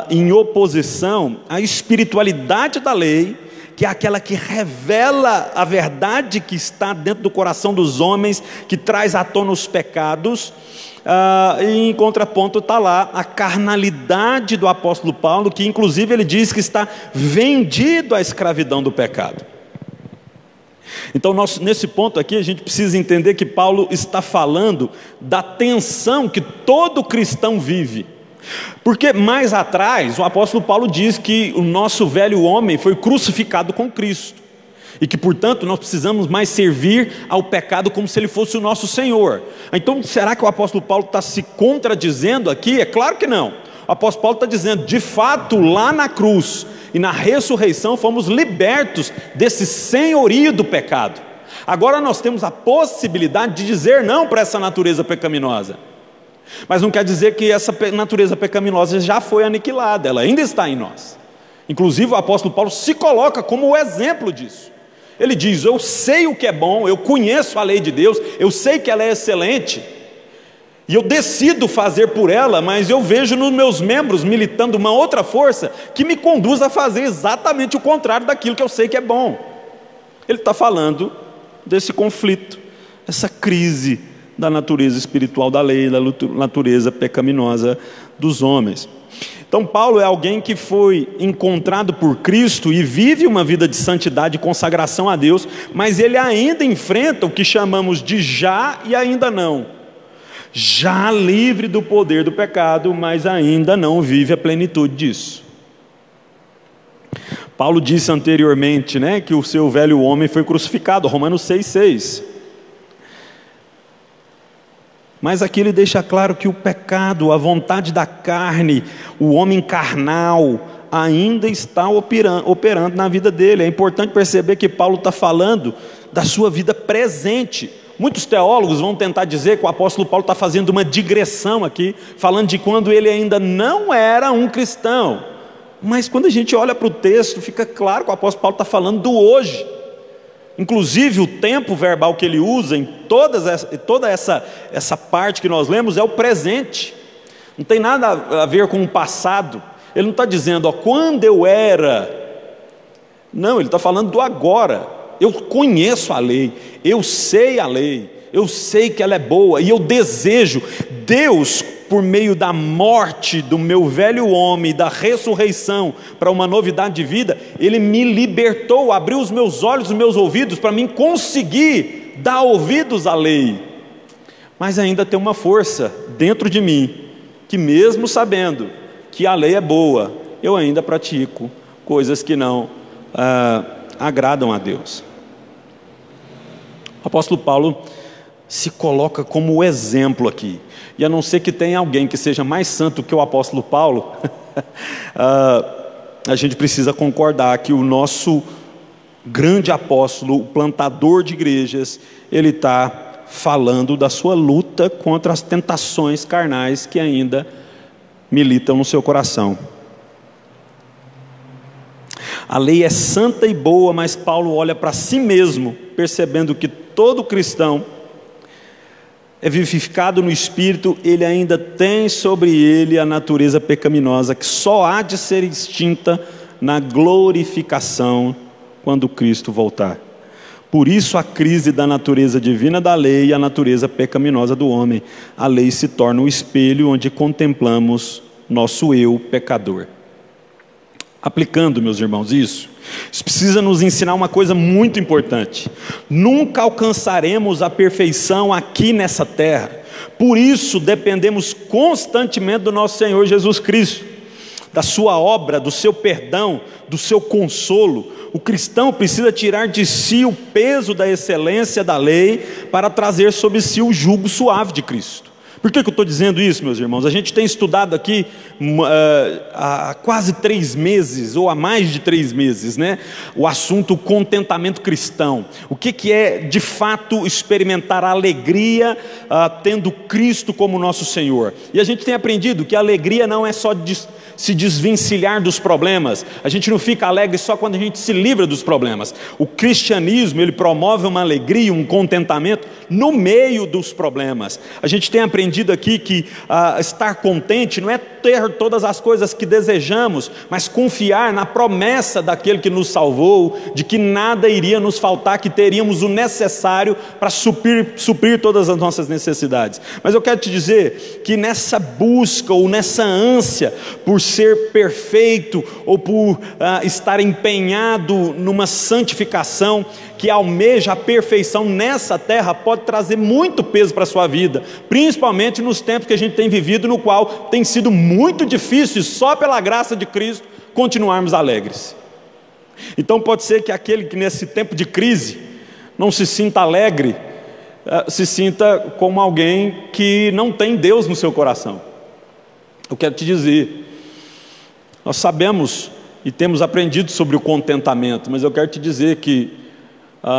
em oposição a espiritualidade da lei, que é aquela que revela a verdade que está dentro do coração dos homens, que traz à tona os pecados, e em contraponto está lá a carnalidade do apóstolo Paulo, que inclusive ele diz que está vendido à escravidão do pecado. Então nesse ponto aqui a gente precisa entender que Paulo está falando da tensão que todo cristão vive. Porque mais atrás o apóstolo Paulo diz que o nosso velho homem foi crucificado com Cristo, e que portanto nós precisamos mais servir ao pecado como se ele fosse o nosso Senhor. Então será que o apóstolo Paulo está se contradizendo aqui? É claro que não. O apóstolo Paulo está dizendo, de fato lá na cruz e na ressurreição fomos libertos desse senhorio do pecado. Agora nós temos a possibilidade de dizer não para essa natureza pecaminosa. Mas não quer dizer que essa natureza pecaminosa já foi aniquilada, ela ainda está em nós. Inclusive o apóstolo Paulo se coloca como o exemplo disso. Ele diz, eu sei o que é bom, eu conheço a lei de Deus, eu sei que ela é excelente, e eu decido fazer por ela, mas eu vejo nos meus membros militando uma outra força, que me conduz a fazer exatamente o contrário daquilo que eu sei que é bom. Ele está falando desse conflito, essa crise da natureza espiritual da lei, da natureza pecaminosa dos homens. Então Paulo é alguém que foi encontrado por Cristo e vive uma vida de santidade e consagração a Deus, mas ele ainda enfrenta o que chamamos de já e ainda não. Já livre do poder do pecado, mas ainda não vive a plenitude disso. Paulo disse anteriormente, que o seu velho homem foi crucificado, Romanos 6,6. Mas aqui ele deixa claro que o pecado, a vontade da carne, o homem carnal, ainda está operando na vida dele. É importante perceber que Paulo está falando da sua vida presente. Muitos teólogos vão tentar dizer que o apóstolo Paulo está fazendo uma digressão aqui, falando de quando ele ainda não era um cristão. Mas quando a gente olha para o texto, fica claro que o apóstolo Paulo está falando do hoje. Inclusive o tempo verbal que ele usa em toda essa parte que nós lemos é o presente. Não tem nada a ver com o passado. Ele não está dizendo, quando eu era. Não, ele está falando do agora. Eu conheço a lei, eu sei a lei, eu sei que ela é boa, e eu desejo. Deus, por meio da morte do meu velho homem, da ressurreição para uma novidade de vida, Ele me libertou, abriu os meus olhos, os meus ouvidos, para mim conseguir dar ouvidos à lei. Mas ainda tem uma força dentro de mim, que mesmo sabendo que a lei é boa, eu ainda pratico coisas que não agradam a Deus. O apóstolo Paulo se coloca como exemplo aqui, e a não ser que tenha alguém que seja mais santo que o apóstolo Paulo, a gente precisa concordar que o nosso grande apóstolo, o plantador de igrejas, ele está falando da sua luta contra as tentações carnais que ainda militam no seu coração. A lei é santa e boa, mas Paulo olha para si mesmo, percebendo que todo cristão é vivificado no Espírito, ele ainda tem sobre ele a natureza pecaminosa, que só há de ser extinta na glorificação, quando Cristo voltar. Por isso a crise da natureza divina da lei e a natureza pecaminosa do homem. A lei se torna o espelho onde contemplamos nosso eu pecador. Aplicando, meus irmãos, isso precisa nos ensinar uma coisa muito importante. Nunca alcançaremos a perfeição aqui nessa terra. Por isso dependemos constantemente do nosso Senhor Jesus Cristo, da sua obra, do seu perdão, do seu consolo. O cristão precisa tirar de si o peso da excelência da lei para trazer sobre si o jugo suave de Cristo. Por que eu estou dizendo isso, meus irmãos? A gente tem estudado aqui há quase 3 meses, ou há mais de 3 meses, né? O assunto contentamento cristão. O que é de fato experimentar a alegria tendo Cristo como nosso Senhor. E a gente tem aprendido que a alegria não é só se desvencilhar dos problemas. A gente não fica alegre só quando a gente se livra dos problemas. O cristianismo, ele promove uma alegria, um contentamento no meio dos problemas. A gente tem aprendido aqui que estar contente não é ter todas as coisas que desejamos, mas confiar na promessa daquele que nos salvou, de que nada iria nos faltar, que teríamos o necessário para suprir todas as nossas necessidades. Mas eu quero te dizer que nessa busca ou nessa ânsia por ser perfeito ou por estar empenhado numa santificação, que almeja a perfeição nessa terra, pode trazer muito peso para a sua vida, principalmente nos tempos que a gente tem vivido, no qual tem sido muito difícil, só pela graça de Cristo, continuarmos alegres. Então pode ser que aquele que nesse tempo de crise não se sinta alegre, se sinta como alguém que não tem Deus no seu coração. Eu quero te dizer, nós sabemos e temos aprendido sobre o contentamento, mas eu quero te dizer que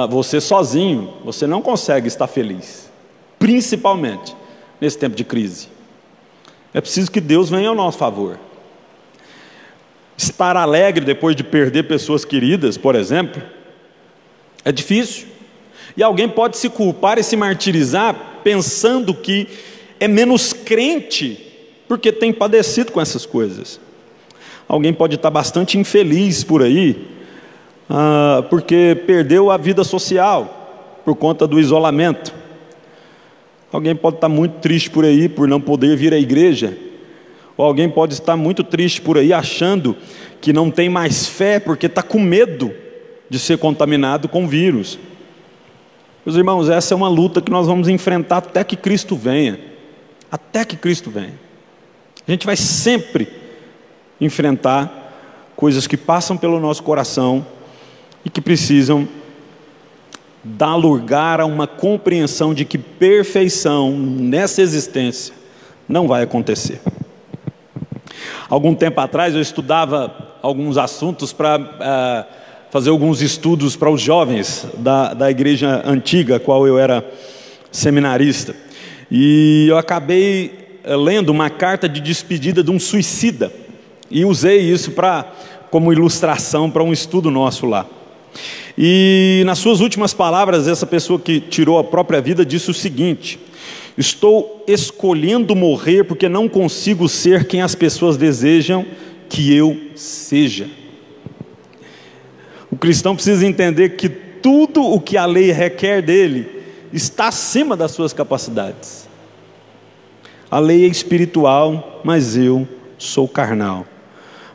você sozinho, você não consegue estar feliz, principalmente nesse tempo de crise. É preciso que Deus venha ao nosso favor. Estar alegre depois de perder pessoas queridas, por exemplo, é difícil. E alguém pode se culpar e se martirizar pensando que é menos crente porque tem padecido com essas coisas. Alguém pode estar bastante infeliz por aí, porque perdeu a vida social por conta do isolamento. Alguém pode estar muito triste por aí por não poder vir à igreja. Ou alguém pode estar muito triste por aí achando que não tem mais fé porque está com medo de ser contaminado com vírus. Meus irmãos, essa é uma luta que nós vamos enfrentar até que Cristo venha. Até que Cristo venha. A gente vai sempre enfrentar coisas que passam pelo nosso coração e que precisam dar lugar a uma compreensão de que perfeição nessa existência não vai acontecer. Algum tempo atrás eu estudava alguns assuntos para fazer alguns estudos para os jovens da igreja antiga, a qual eu era seminarista, e eu acabei lendo uma carta de despedida de um suicida, e usei isso como ilustração para um estudo nosso lá. E nas suas últimas palavras, essa pessoa que tirou a própria vida disse o seguinte: estou escolhendo morrer porque não consigo ser quem as pessoas desejam que eu seja. O cristão precisa entender que tudo o que a lei requer dele está acima das suas capacidades. A lei é espiritual, mas eu sou carnal.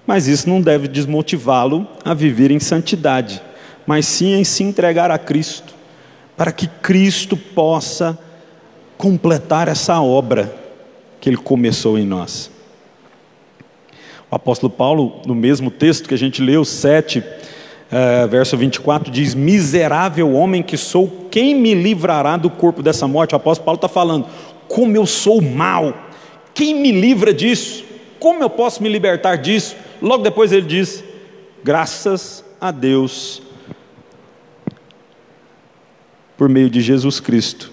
Mas isso não deve desmotivá-lo a viver em santidade, mas sim em se entregar a Cristo, para que Cristo possa completar essa obra que Ele começou em nós. O apóstolo Paulo, no mesmo texto que a gente leu, 7, verso 24, diz: miserável homem que sou, quem me livrará do corpo dessa morte? O apóstolo Paulo está falando, como eu sou mau, quem me livra disso? Como eu posso me libertar disso? Logo depois ele diz: graças a Deus, por meio de Jesus Cristo.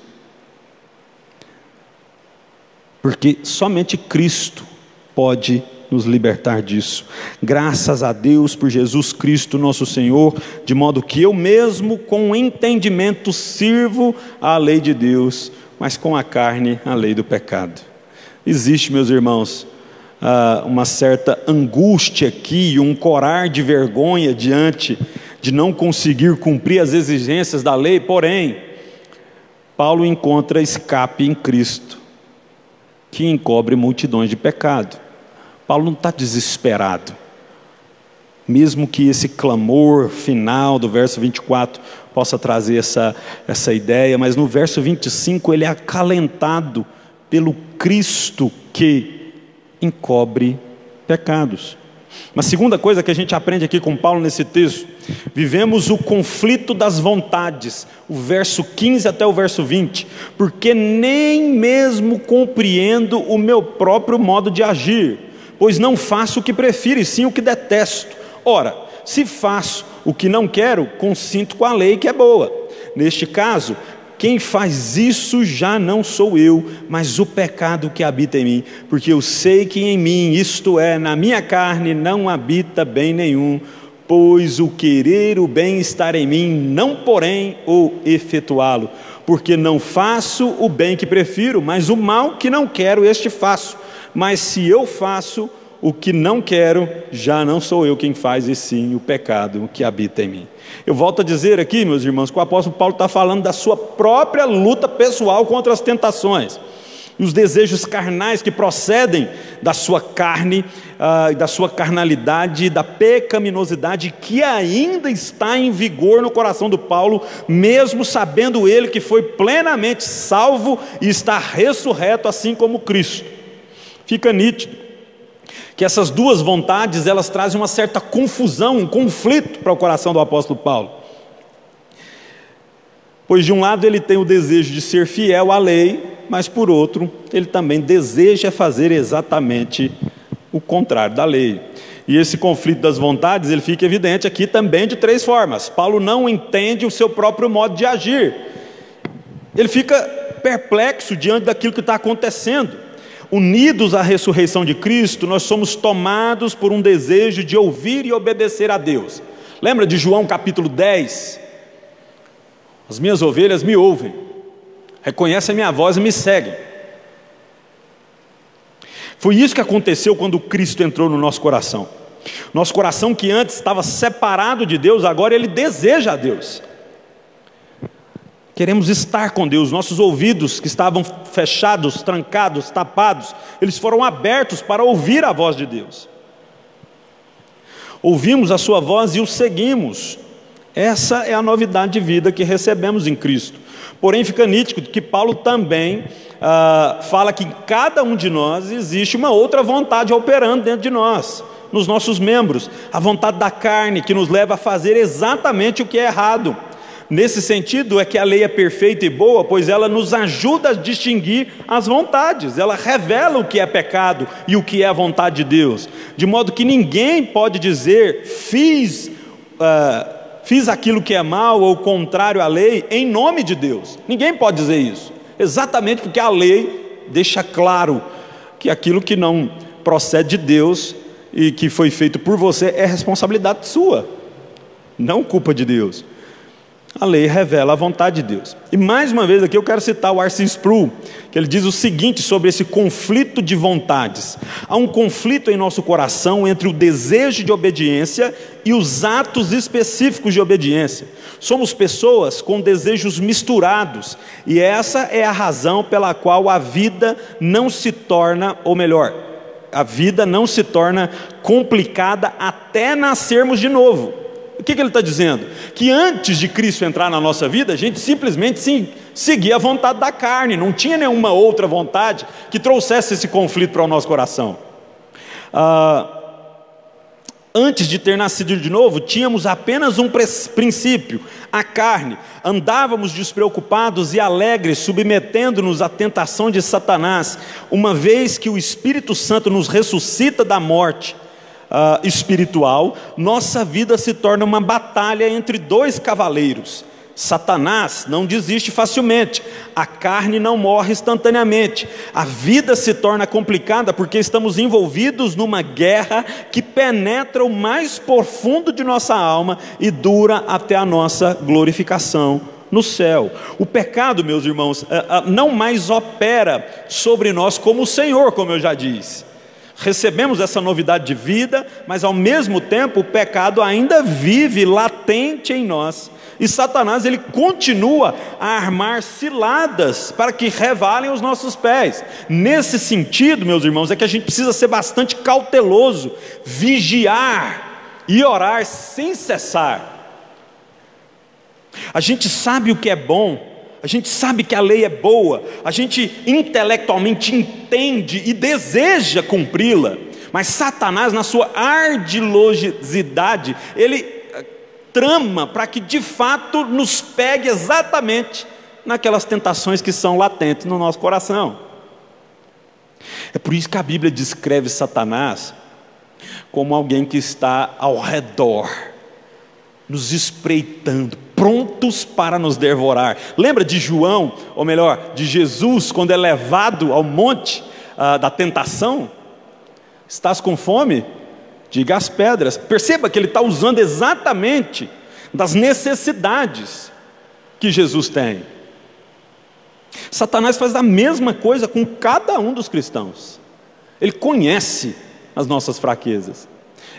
Porque somente Cristo pode nos libertar disso. Graças a Deus por Jesus Cristo nosso Senhor, de modo que eu mesmo com entendimento sirvo à lei de Deus, mas com a carne a lei do pecado. Existe, meus irmãos, uma certa angústia aqui, um corar de vergonha diante de não conseguir cumprir as exigências da lei, porém, Paulo encontra escape em Cristo, que encobre multidões de pecado. Paulo não está desesperado, mesmo que esse clamor final do verso 24 possa trazer essa ideia, mas no verso 25 ele é acalentado pelo Cristo que encobre pecados. Uma segunda coisa que a gente aprende aqui com Paulo nesse texto: vivemos o conflito das vontades, o verso 15 até o verso 20, porque nem mesmo compreendo o meu próprio modo de agir, pois não faço o que prefiro, e sim o que detesto. Ora, se faço o que não quero, consinto com a lei que é boa. Neste caso, quem faz isso já não sou eu, mas o pecado que habita em mim, porque eu sei que em mim, isto é, na minha carne, não habita bem nenhum, pois o querer o bem estar em mim, não porém o efetuá-lo, porque não faço o bem que prefiro, mas o mal que não quero, este faço. Mas se eu faço o que não quero, já não sou eu quem faz, e sim o pecado que habita em mim. Eu volto a dizer aqui, meus irmãos, que o apóstolo Paulo está falando da sua própria luta pessoal contra as tentações e os desejos carnais que procedem da sua carne, da sua carnalidade, da pecaminosidade que ainda está em vigor no coração do Paulo, mesmo sabendo ele que foi plenamente salvo e está ressurreto assim como Cristo. Fica nítido que essas duas vontades, elas trazem uma certa confusão, um conflito para o coração do apóstolo Paulo. Pois de um lado ele tem o desejo de ser fiel à lei, mas por outro, ele também deseja fazer exatamente o contrário da lei. E esse conflito das vontades, ele fica evidente aqui também de três formas. Paulo não entende o seu próprio modo de agir. Ele fica perplexo diante daquilo que está acontecendo. Unidos à ressurreição de Cristo, nós somos tomados por um desejo de ouvir e obedecer a Deus. Lembra de João capítulo 10? As minhas ovelhas me ouvem, reconhecem a minha voz e me seguem. Foi isso que aconteceu quando Cristo entrou no nosso coração. Nosso coração, que antes estava separado de Deus, agora ele deseja a Deus. Queremos estar com Deus. Nossos ouvidos, que estavam fechados, trancados, tapados, eles foram abertos para ouvir a voz de Deus. Ouvimos a sua voz e o seguimos. Essa é a novidade de vida que recebemos em Cristo. Porém, fica nítido que Paulo também fala que em cada um de nós existe uma outra vontade operando dentro de nós, nos nossos membros. A vontade da carne, que nos leva a fazer exatamente o que é errado. Nesse sentido é que a lei é perfeita e boa, pois ela nos ajuda a distinguir as vontades, ela revela o que é pecado e o que é a vontade de Deus, de modo que ninguém pode dizer, fiz aquilo que é mal ou contrário à lei em nome de Deus. Ninguém pode dizer isso, exatamente porque a lei deixa claro que aquilo que não procede de Deus e que foi feito por você é responsabilidade sua, não culpa de Deus. A lei revela a vontade de Deus. E mais uma vez aqui eu quero citar o R.C. Sproul, que ele diz o seguinte sobre esse conflito de vontades: há um conflito em nosso coração entre o desejo de obediência e os atos específicos de obediência. Somos pessoas com desejos misturados, e essa é a razão pela qual a vida não se torna, ou melhor, a vida não se torna complicada até nascermos de novo. O que ele está dizendo? Que antes de Cristo entrar na nossa vida, a gente simplesmente seguia a vontade da carne, não tinha nenhuma outra vontade que trouxesse esse conflito para o nosso coração. Antes de ter nascido de novo, tínhamos apenas um princípio, a carne. Andávamos despreocupados e alegres, submetendo-nos à tentação de Satanás, uma vez que o Espírito Santo nos ressuscita da morte espiritual, nossa vida se torna uma batalha entre dois cavaleiros. Satanás não desiste facilmente, a carne não morre instantaneamente, a vida se torna complicada porque estamos envolvidos numa guerra que penetra o mais profundo de nossa alma e dura até a nossa glorificação no céu. O pecado, meus irmãos, não mais opera sobre nós como o Senhor, como eu já disse. Recebemos essa novidade de vida, mas ao mesmo tempo o pecado ainda vive latente em nós. E Satanás, ele continua a armar ciladas para que revalem os nossos pés. Nesse sentido, meus irmãos, é que a gente precisa ser bastante cauteloso, vigiar e orar sem cessar. A gente sabe o que é bom, a gente sabe que a lei é boa, a gente intelectualmente entende e deseja cumpri-la, mas Satanás, na sua ardilosidade, ele trama para que de fato nos pegue exatamente naquelas tentações que são latentes no nosso coração. É por isso que a Bíblia descreve Satanás como alguém que está ao redor, nos espreitando, prontos para nos devorar. Lembra de João, ou melhor, de Jesus, quando é levado ao monte da tentação? Estás com fome? Diga às pedras. Perceba que ele está usando exatamente das necessidades que Jesus tem. Satanás faz a mesma coisa com cada um dos cristãos. Ele conhece as nossas fraquezas,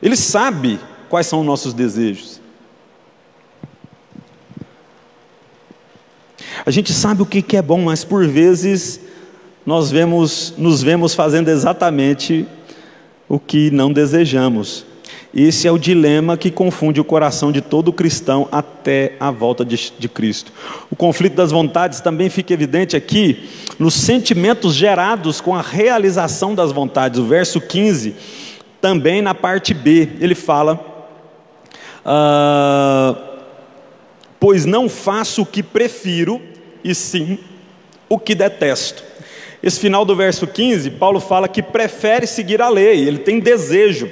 ele sabe quais são os nossos desejos. A gente sabe o que é bom, mas por vezes nos vemos fazendo exatamente o que não desejamos. Esse é o dilema que confunde o coração de todo cristão até a volta de Cristo. O conflito das vontades também fica evidente aqui nos sentimentos gerados com a realização das vontades. O verso 15, também na parte B, ele fala: pois não faço o que prefiro, e sim o que detesto. Esse final do verso 15, Paulo fala que prefere seguir a lei, ele tem desejo,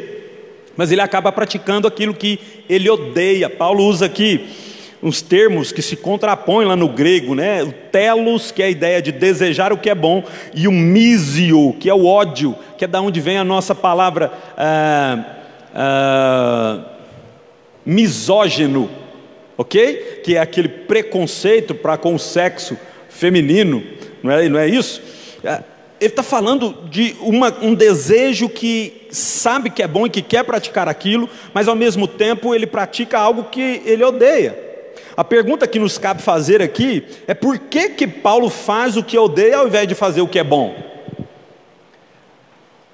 mas ele acaba praticando aquilo que ele odeia. Paulo usa aqui uns termos que se contrapõem lá no grego, né? O telos, que é a ideia de desejar o que é bom, e o misio, que é o ódio, que é da onde vem a nossa palavra misógino, ok? Que é aquele preconceito para com o sexo feminino, não é isso? Ele está falando de um desejo que sabe que é bom e que quer praticar aquilo, mas ao mesmo tempo ele pratica algo que ele odeia. A pergunta que nos cabe fazer aqui é: por que Paulo faz o que odeia ao invés de fazer o que é bom?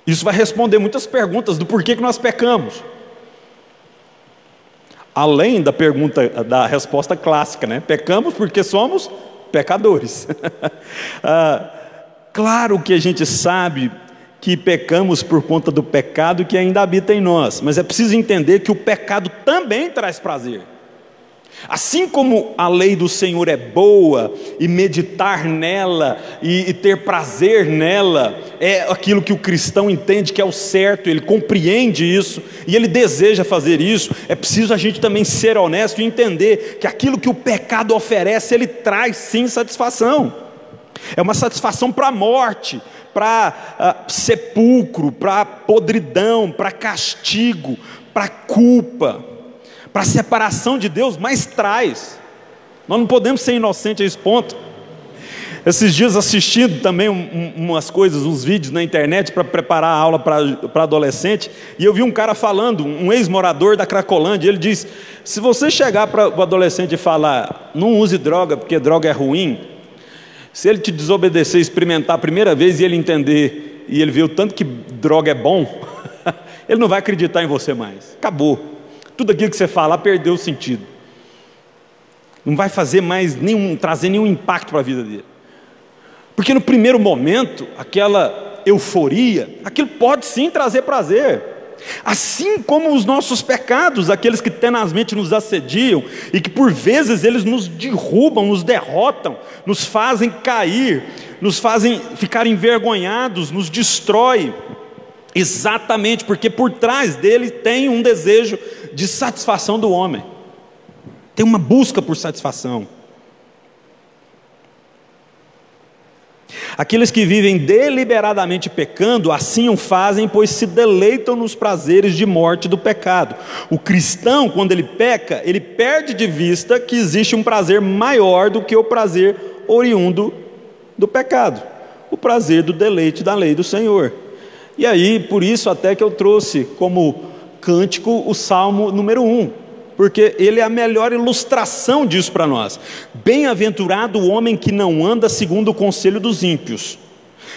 Isso vai responder muitas perguntas do porquê que nós pecamos. Além da pergunta, da resposta clássica, né? Pecamos porque somos pecadores. Claro que a gente sabe que pecamos por conta do pecado que ainda habita em nós, mas é preciso entender que o pecado também traz prazer. Assim como a lei do Senhor é boa, e meditar nela, e ter prazer nela, é aquilo que o cristão entende que é o certo, ele compreende isso, e ele deseja fazer isso, é preciso a gente também ser honesto e entender que aquilo que o pecado oferece, ele traz sim satisfação. É uma satisfação para a morte, para sepulcro, para podridão, para castigo, para culpa, para separação de Deus, mas traz. Nós não podemos ser inocentes a esse ponto. Esses dias assistindo também umas coisas, uns vídeos na internet para preparar a aula para adolescente, e eu vi um cara falando, um ex-morador da Cracolândia. Ele diz: se você chegar para o adolescente e falar, não use droga porque droga é ruim, se ele te desobedecer, experimentar a primeira vez e ele entender, e ele ver o tanto que droga é bom, ele não vai acreditar em você mais. Acabou. Tudo aquilo que você falar perdeu o sentido. Não vai fazer mais trazer nenhum impacto para a vida dele. Porque no primeiro momento, aquela euforia, aquilo pode sim trazer prazer. Assim como os nossos pecados, aqueles que tenazmente nos assediam, e que por vezes eles nos derrubam, nos derrotam, nos fazem cair, nos fazem ficar envergonhados, nos destrói. Exatamente porque por trás dele tem um desejo de satisfação do homem, tem uma busca por satisfação. Aqueles que vivem deliberadamente pecando, assim o fazem, pois se deleitam nos prazeres de morte do pecado. O cristão, quando ele peca, ele perde de vista que existe um prazer maior do que o prazer oriundo do pecado, o prazer do deleite da lei do Senhor. E aí, por isso até que eu trouxe como cântico o Salmo número 1, porque ele é a melhor ilustração disso para nós. Bem-aventurado o homem que não anda segundo o conselho dos ímpios,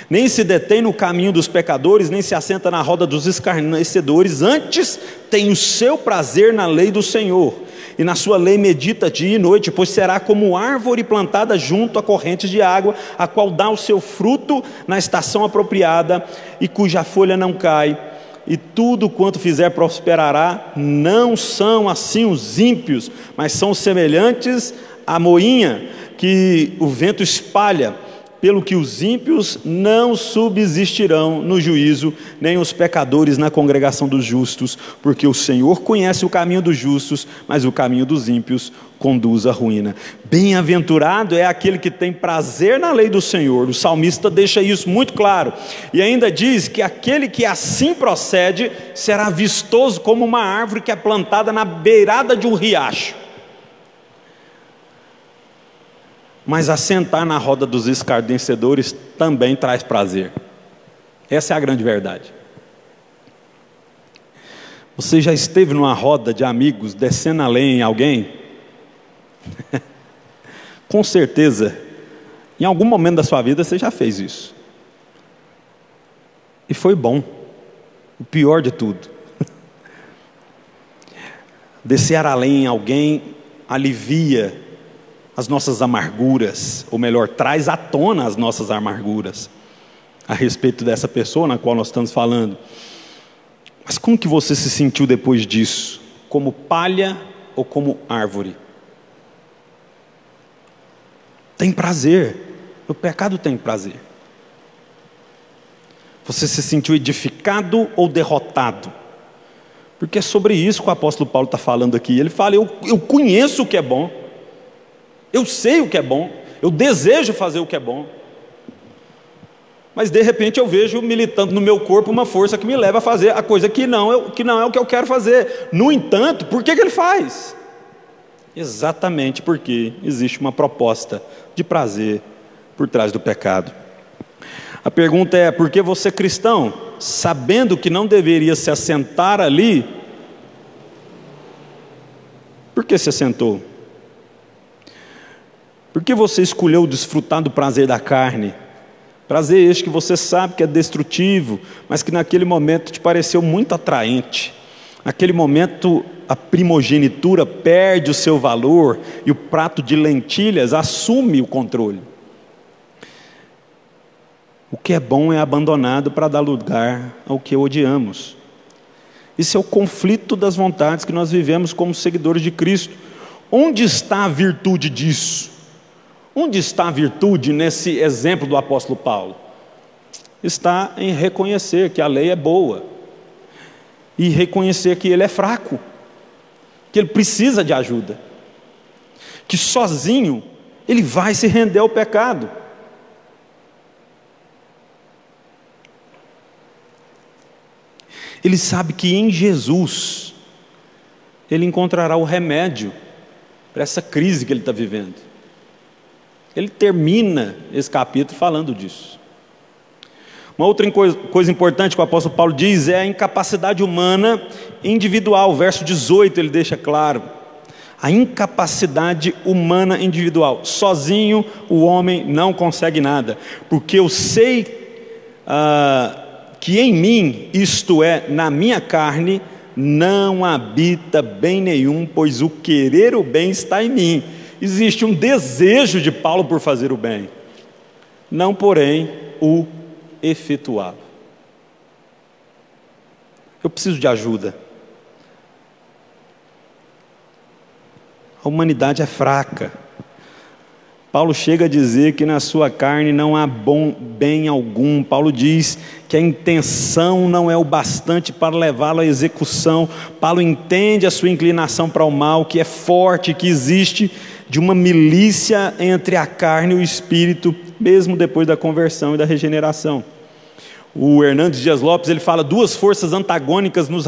nem se detém no caminho dos pecadores, nem se assenta na roda dos escarnecedores, antes tem o seu prazer na lei do Senhor, e na sua lei medita dia e noite, pois será como árvore plantada junto a correntes de água, a qual dá o seu fruto na estação apropriada, e cuja folha não cai, e tudo quanto fizer prosperará. Não são assim os ímpios, mas são semelhantes à moinha que o vento espalha. Pelo que os ímpios não subsistirão no juízo, nem os pecadores na congregação dos justos, porque o Senhor conhece o caminho dos justos, mas o caminho dos ímpios conduz à ruína. Bem-aventurado é aquele que tem prazer na lei do Senhor. O salmista deixa isso muito claro, e ainda diz que aquele que assim procede será vistoso como uma árvore que é plantada na beirada de um riacho. Mas assentar na roda dos escarnecedores também traz prazer. Essa é a grande verdade. Você já esteve numa roda de amigos descendo a lenha em alguém? Com certeza, em algum momento da sua vida você já fez isso. E foi bom. O pior de tudo. Descer a lenha em alguém alivia as nossas amarguras, ou melhor, traz à tona as nossas amarguras a respeito dessa pessoa na qual nós estamos falando. Mas como que você se sentiu depois disso? Como palha ou como árvore? Tem prazer. O pecado tem prazer. Você se sentiu edificado ou derrotado? Porque é sobre isso que o apóstolo Paulo está falando aqui. Ele fala, eu conheço o que é bom, eu sei o que é bom, eu desejo fazer o que é bom, mas de repente eu vejo militando no meu corpo uma força que me leva a fazer a coisa que não é o que eu quero fazer. No entanto, por que ele faz? Exatamente porque existe uma proposta de prazer por trás do pecado. A pergunta é, por que você cristão, sabendo que não deveria se assentar ali, por que se assentou? Por que você escolheu desfrutar do prazer da carne? Prazer este que você sabe que é destrutivo, mas que naquele momento te pareceu muito atraente. Naquele momento a primogenitura perde o seu valor e o prato de lentilhas assume o controle. O que é bom é abandonado para dar lugar ao que odiamos. Isso é o conflito das vontades que nós vivemos como seguidores de Cristo. Onde está a virtude disso? Onde está a virtude nesse exemplo do apóstolo Paulo? Está em reconhecer que a lei é boa e reconhecer que ele é fraco, que ele precisa de ajuda, que sozinho ele vai se render ao pecado. Ele sabe que em Jesus ele encontrará o remédio para essa crise que ele está vivendo. Ele termina esse capítulo falando disso. Uma outra coisa importante que o apóstolo Paulo diz é a incapacidade humana individual. Verso 18 ele deixa claro. A incapacidade humana individual. Sozinho o homem não consegue nada. Porque eu sei que em mim, isto é, na minha carne, não habita bem nenhum, pois o querer o bem está em mim. Existe um desejo de Paulo por fazer o bem, não porém o efetuá-lo. Eu preciso de ajuda. A humanidade é fraca. Paulo chega a dizer que na sua carne não há bem algum. Paulo diz que a intenção não é o bastante para levá-lo à execução. Paulo entende a sua inclinação para o mal, que é forte, que existe de uma milícia entre a carne e o espírito, mesmo depois da conversão e da regeneração. O Hernandes Dias Lopes, ele fala: duas forças antagônicas nos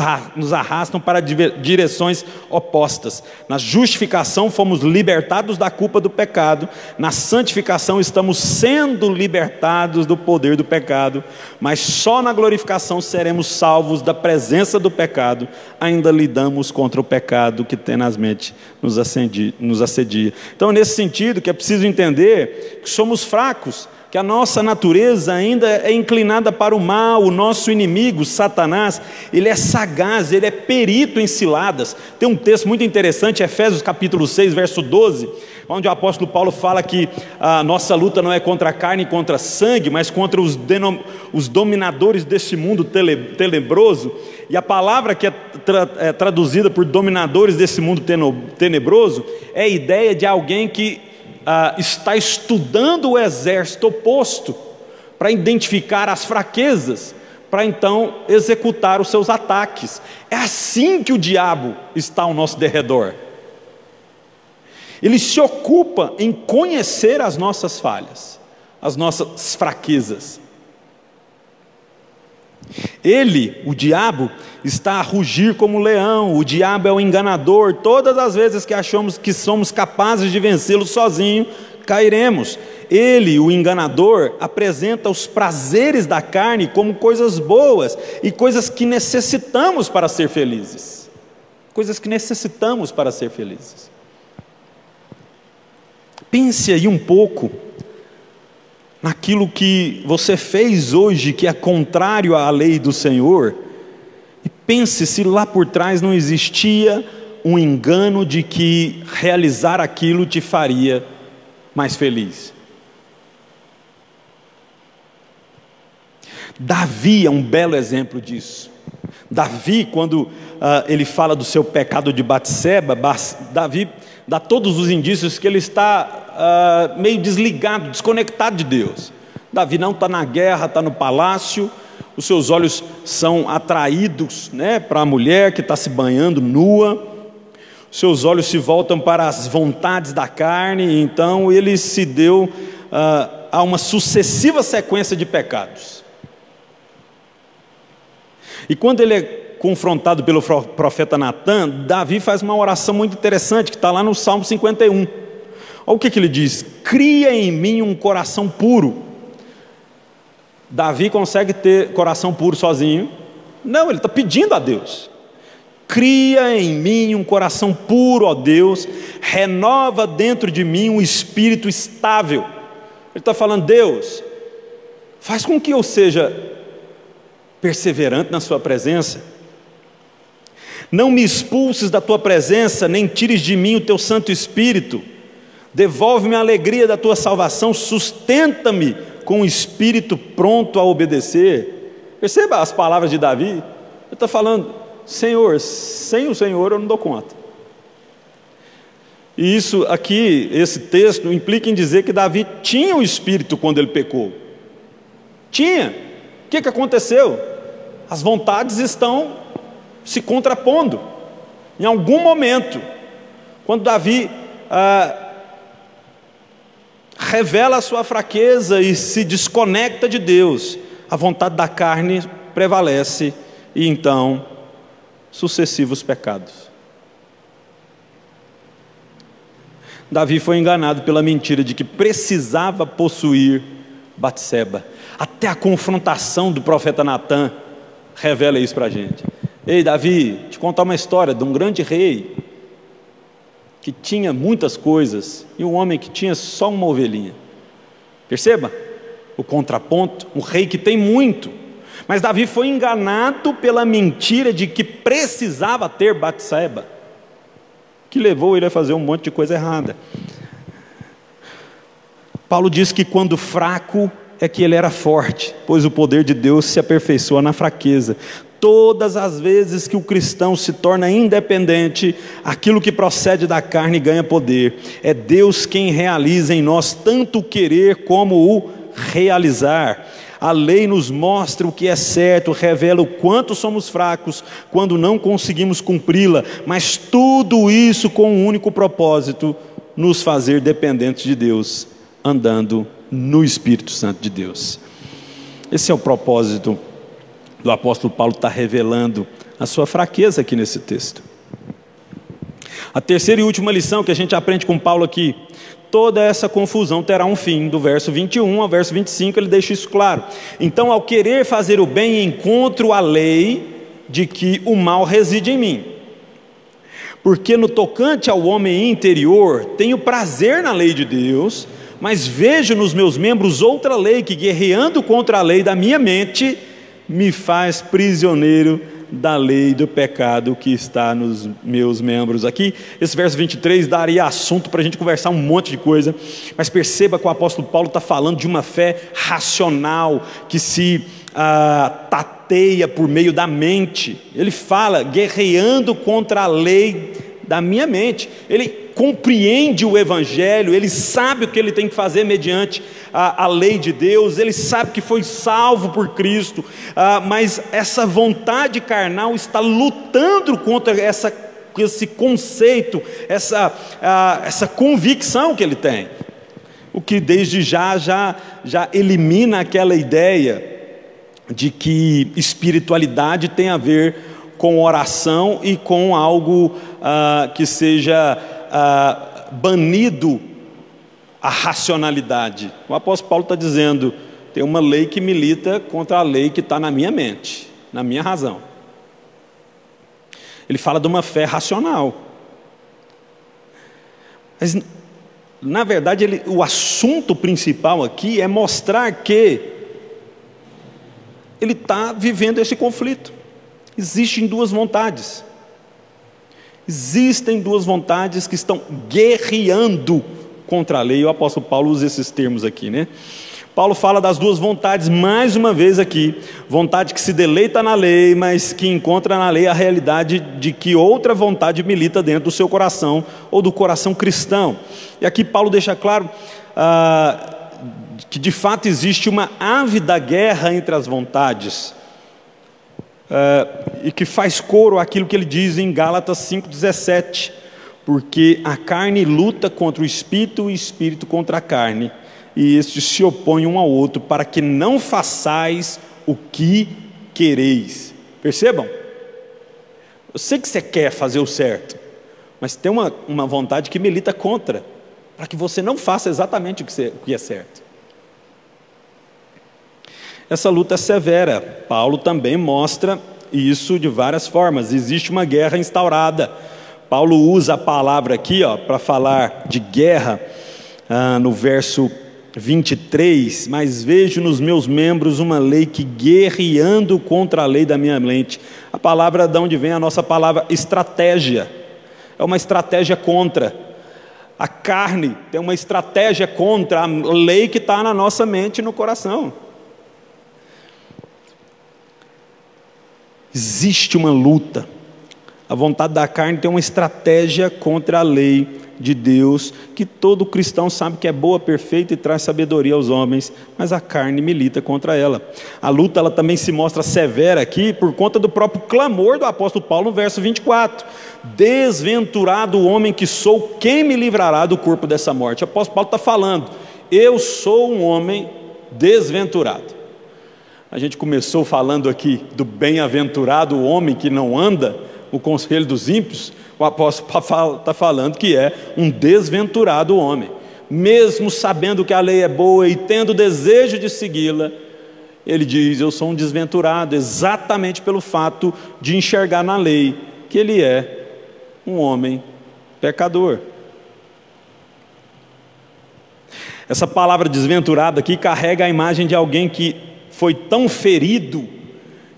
arrastam para direções opostas. Na justificação fomos libertados da culpa do pecado, na santificação estamos sendo libertados do poder do pecado, mas só na glorificação seremos salvos da presença do pecado. Ainda lidamos contra o pecado que tenazmente nos assedia. Então, nesse sentido, que é preciso entender que somos fracos, que a nossa natureza ainda é inclinada para o mal. O nosso inimigo, Satanás, ele é sagaz, ele é perito em ciladas. Tem um texto muito interessante, Efésios capítulo 6, verso 12, onde o apóstolo Paulo fala que a nossa luta não é contra a carne e contra sangue, mas contra os dominadores deste mundo tenebroso. E a palavra que é traduzida por dominadores desse mundo tenebroso é a ideia de alguém que está estudando o exército oposto para identificar as fraquezas, para então executar os seus ataques. É assim que o diabo está ao nosso derredor. Ele se ocupa em conhecer as nossas falhas, as nossas fraquezas. Ele, o diabo, está a rugir como leão. O diabo é o enganador. Todas as vezes que achamos que somos capazes de vencê-lo sozinho, cairemos. Ele, o enganador, apresenta os prazeres da carne como coisas boas e coisas que necessitamos para ser felizes. Coisas que necessitamos para ser felizes. Pense aí um pouco naquilo que você fez hoje, que é contrário à lei do Senhor, e pense se lá por trás não existia um engano de que realizar aquilo te faria mais feliz. Davi é um belo exemplo disso. Davi, quando ele fala do seu pecado de Batseba, Davi dá todos os indícios que ele está meio desligado, desconectado de Deus. Davi não está na guerra, está no palácio. Os seus olhos são atraídos, para a mulher que está se banhando nua. Os seus olhos se voltam para as vontades da carne. Então ele se deu a uma sucessiva sequência de pecados. E quando ele é confrontado pelo profeta Natã, Davi faz uma oração muito interessante, que está lá no Salmo 51. Olha o que ele diz: cria em mim um coração puro. Davi consegue ter coração puro sozinho? Não, ele está pedindo a Deus: cria em mim um coração puro, ó Deus, renova dentro de mim um espírito estável. Ele está falando: Deus, faz com que eu seja perseverante na sua presença. Não me expulses da tua presença, nem tires de mim o teu Santo Espírito. Devolve-me a alegria da tua salvação, sustenta-me com o espírito pronto a obedecer. Perceba as palavras de Davi. Ele está falando: Senhor, sem o Senhor eu não dou conta. E isso aqui, esse texto, implica em dizer que Davi tinha o espírito quando ele pecou. Tinha. O que aconteceu? As vontades estão se contrapondo. Em algum momento, quando Davi revela a sua fraqueza e se desconecta de Deus, a vontade da carne prevalece, e então sucessivos pecados. Davi foi enganado pela mentira de que precisava possuir Batseba. Até a confrontação do profeta Natã revela isso para a gente. Ei, Davi, te contar uma história de um grande rei que tinha muitas coisas e um homem que tinha só uma ovelhinha. Perceba o contraponto. Um rei que tem muito, mas Davi foi enganado pela mentira de que precisava ter Batseba, que levou ele a fazer um monte de coisa errada. Paulo diz que quando fraco é que ele era forte, pois o poder de Deus se aperfeiçoa na fraqueza. Todas as vezes que o cristão se torna independente, aquilo que procede da carne ganha poder. É Deus quem realiza em nós tanto o querer como o realizar. A lei nos mostra o que é certo, revela o quanto somos fracos quando não conseguimos cumpri-la, mas tudo isso com um único propósito: nos fazer dependentes de Deus, andando no Espírito Santo de Deus. Esse é o propósito do apóstolo Paulo estar revelando a sua fraqueza aqui nesse texto. A terceira e última lição que a gente aprende com Paulo aqui: toda essa confusão terá um fim. Do verso 21 ao verso 25 ele deixa isso claro. Então, ao querer fazer o bem, encontro a lei de que o mal reside em mim. Porque no tocante ao homem interior, tenho prazer na lei de Deus, mas vejo nos meus membros outra lei que, guerreando contra a lei da minha mente, me faz prisioneiro da lei do pecado que está nos meus membros. Aqui, esse verso 23 daria assunto para a gente conversar um monte de coisa, mas perceba que o apóstolo Paulo está falando de uma fé racional, que se tateia por meio da mente. Ele fala, guerreando contra a lei da minha mente. Ele compreende o Evangelho, ele sabe o que ele tem que fazer mediante a lei de Deus, ele sabe que foi salvo por Cristo, mas essa vontade carnal está lutando contra esse conceito, essa convicção que ele tem, o que desde já elimina aquela ideia de que espiritualidade tem a ver com oração e com algo que seja banido a racionalidade. O apóstolo Paulo está dizendo, tem uma lei que milita contra a lei que está na minha mente, na minha razão. Ele fala de uma fé racional, mas na verdade o assunto principal aqui é mostrar que ele está vivendo esse conflito. Existem duas vontades. Existem duas vontades que estão guerreando contra a lei. O apóstolo Paulo usa esses termos aqui, né? Paulo fala das duas vontades mais uma vez aqui. Vontade que se deleita na lei, mas que encontra na lei a realidade de que outra vontade milita dentro do seu coração, ou do coração cristão. E aqui Paulo deixa claro que de fato existe uma ávida guerra entre as vontades, e que faz coro àquilo que ele diz em Gálatas 5,17, porque a carne luta contra o espírito e o espírito contra a carne, e estes se opõem um ao outro, para que não façais o que quereis. Percebam? Eu sei que você quer fazer o certo, mas tem uma vontade que milita contra, para que você não faça exatamente o que é certo. Essa luta é severa. Paulo também mostra isso de várias formas. Existe uma guerra instaurada. Paulo usa a palavra aqui para falar de guerra, no verso 23, mas vejo nos meus membros uma lei que, guerreando contra a lei da minha mente. A palavra de onde vem a nossa palavra estratégia, é uma estratégia contra. A carne tem uma estratégia contra a lei que está na nossa mente e no coração. Existe uma luta. A vontade da carne tem uma estratégia contra a lei de Deus, que todo cristão sabe que é boa, perfeita e traz sabedoria aos homens, mas a carne milita contra ela. A luta ela também se mostra severa aqui por conta do próprio clamor do apóstolo Paulo no verso 24. Desventurado o homem que sou, quem me livrará do corpo dessa morte? O apóstolo Paulo está falando, eu sou um homem desventurado. A gente começou falando aqui do bem-aventurado o homem que não anda o conselho dos ímpios. O apóstolo está falando que é um desventurado homem, mesmo sabendo que a lei é boa e tendo desejo de segui-la, ele diz, eu sou um desventurado, exatamente pelo fato de enxergar na lei que ele é um homem pecador. Essa palavra desventurado aqui carrega a imagem de alguém que foi tão ferido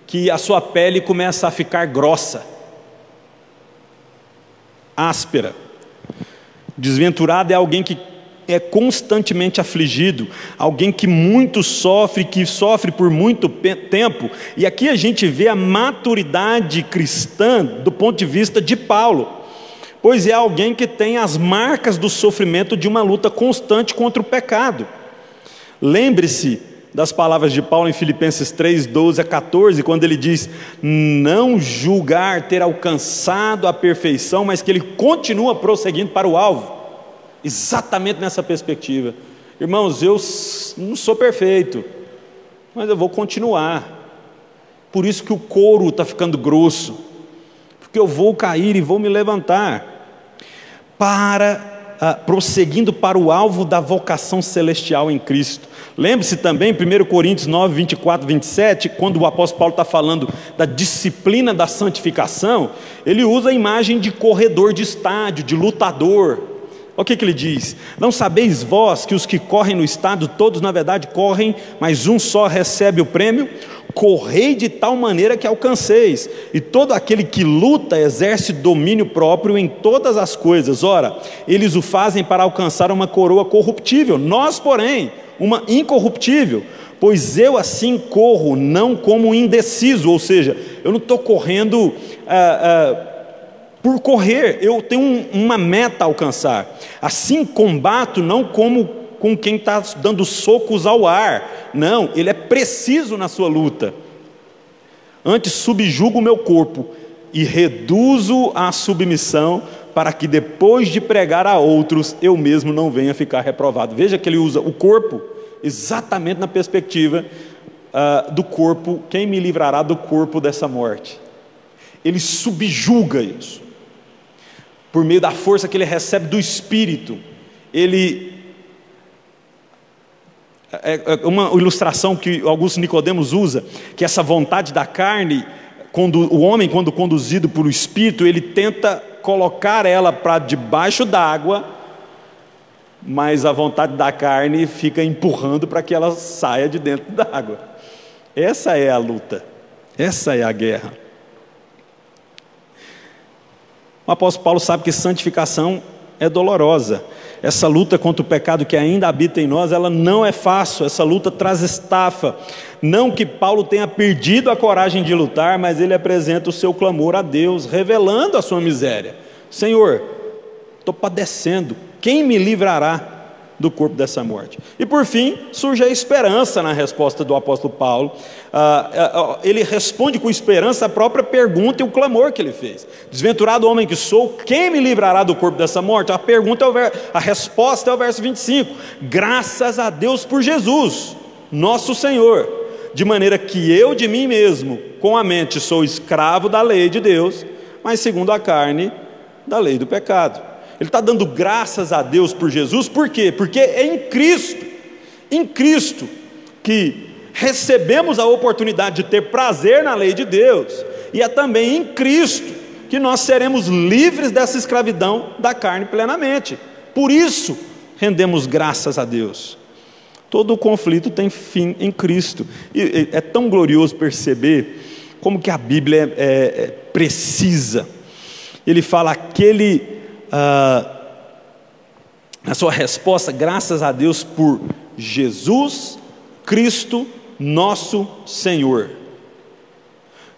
que a sua pele começa a ficar grossa, áspera. Desventurado é alguém que é constantemente afligido, alguém que muito sofre, que sofre por muito tempo. E aqui a gente vê a maturidade cristã do ponto de vista de Paulo, pois é alguém que tem as marcas do sofrimento de uma luta constante contra o pecado. Lembre-se das palavras de Paulo em Filipenses 3, 12 a 14, quando ele diz, não julgar ter alcançado a perfeição, mas que ele continua prosseguindo para o alvo. exatamente nessa perspectiva. Irmãos, eu não sou perfeito, mas eu vou continuar. Por isso que o couro está ficando grosso, porque eu vou cair e vou me levantar, prosseguindo para o alvo da vocação celestial em Cristo. Lembre-se também, 1 Coríntios 9, 24, 27, quando o apóstolo Paulo está falando da disciplina da santificação, ele usa a imagem de corredor de estádio, de lutador. Olha o que ele diz: não sabeis vós que os que correm no estádio, todos na verdade correm, mas um só recebe o prêmio? Correi de tal maneira que alcanceis, e todo aquele que luta exerce domínio próprio em todas as coisas. Ora, eles o fazem para alcançar uma coroa corruptível, nós porém, uma incorruptível. Pois eu assim corro, não como indeciso, ou seja, eu não estou correndo por correr, eu tenho uma meta a alcançar. Assim combato, não como com quem está dando socos ao ar, não, ele é preciso na sua luta. Antes subjugo o meu corpo e reduzo a submissão, para que depois de pregar a outros, eu mesmo não venha ficar reprovado. Veja que ele usa o corpo exatamente na perspectiva do corpo. Quem me livrará do corpo dessa morte? Ele subjuga isso, por meio da força que ele recebe do Espírito. É uma ilustração que Augusto Nicodemos usa, que essa vontade da carne, o homem quando conduzido por o Espírito, ele tenta colocar ela para debaixo d'água, mas a vontade da carne fica empurrando para que ela saia de dentro d'água. Essa é a luta, essa é a guerra. O apóstolo Paulo sabe que santificação é dolorosa. Essa luta contra o pecado que ainda habita em nós, ela não é fácil, essa luta traz estafa. Não que Paulo tenha perdido a coragem de lutar, mas ele apresenta o seu clamor a Deus, revelando a sua miséria. Senhor, estou padecendo, quem me livrará do corpo dessa morte? E por fim, surge a esperança na resposta do apóstolo Paulo. Ele responde com esperança a própria pergunta e o clamor que ele fez. Desventurado homem que sou, quem me livrará do corpo dessa morte? A resposta é o verso 25. Graças a Deus por Jesus, nosso Senhor, de maneira que eu de mim mesmo, com a mente, sou escravo da lei de Deus, mas segundo a carne, da lei do pecado. Ele está dando graças a Deus por Jesus. Por quê? Porque é em Cristo que recebemos a oportunidade de ter prazer na lei de Deus, e é também em Cristo que nós seremos livres dessa escravidão da carne plenamente. Por isso rendemos graças a Deus. Todo o conflito tem fim em Cristo, e é tão glorioso perceber como que a Bíblia é precisa. Ele fala na sua resposta, graças a Deus por Jesus Cristo, nosso Senhor.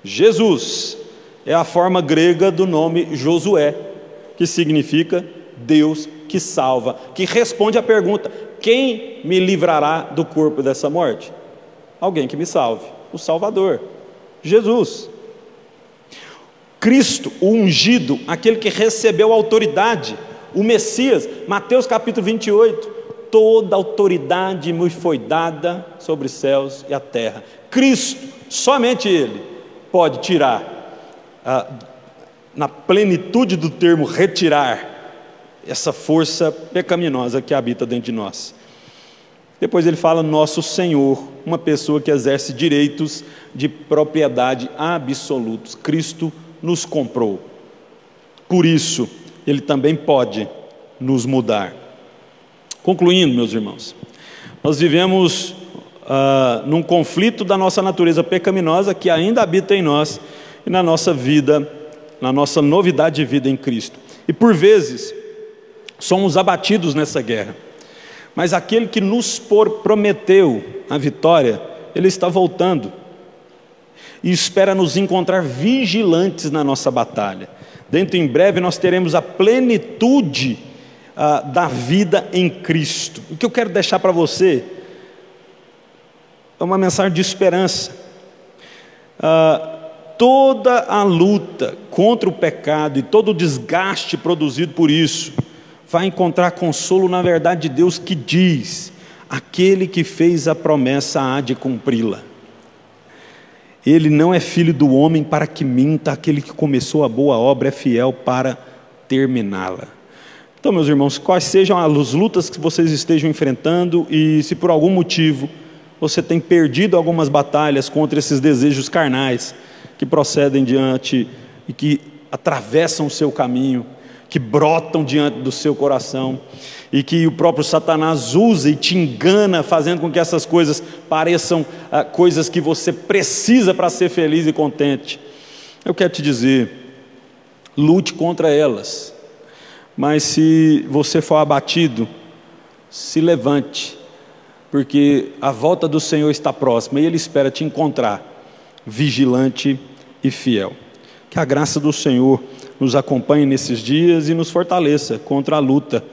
Jesus é a forma grega do nome Josué, que significa Deus que salva, que responde à pergunta: quem me livrará do corpo dessa morte? Alguém que me salve, o Salvador, Jesus. Cristo, o ungido, aquele que recebeu a autoridade, o Messias. Mateus capítulo 28, toda autoridade me foi dada sobre os céus e a terra. Cristo, somente Ele pode tirar, na plenitude do termo retirar, essa força pecaminosa que habita dentro de nós. Depois ele fala nosso Senhor, uma pessoa que exerce direitos de propriedade absolutos. Cristo nos comprou, por isso Ele também pode nos mudar. Concluindo, meus irmãos, nós vivemos num conflito da nossa natureza pecaminosa que ainda habita em nós e na nossa vida, na nossa novidade de vida em Cristo. E por vezes somos abatidos nessa guerra, mas aquele que nos prometeu a vitória, Ele está voltando e espera nos encontrar vigilantes na nossa batalha. Dentro em breve nós teremos a plenitude da vida em Cristo. O que eu quero deixar para você é uma mensagem de esperança. Toda a luta contra o pecado e todo o desgaste produzido por isso vai encontrar consolo na verdade de Deus que diz: aquele que fez a promessa há de cumpri-la. Ele não é filho do homem para que minta, aquele que começou a boa obra é fiel para terminá-la. Então, meus irmãos, quais sejam as lutas que vocês estejam enfrentando, e se por algum motivo você tem perdido algumas batalhas contra esses desejos carnais que procedem diante e que atravessam o seu caminho, que brotam diante do seu coração, e que o próprio Satanás usa e te engana, fazendo com que essas coisas pareçam coisas que você precisa para ser feliz e contente. Eu quero te dizer, lute contra elas, mas se você for abatido, se levante, porque a volta do Senhor está próxima e Ele espera te encontrar vigilante e fiel. Que a graça do Senhor nos acompanhe nesses dias e nos fortaleça contra a luta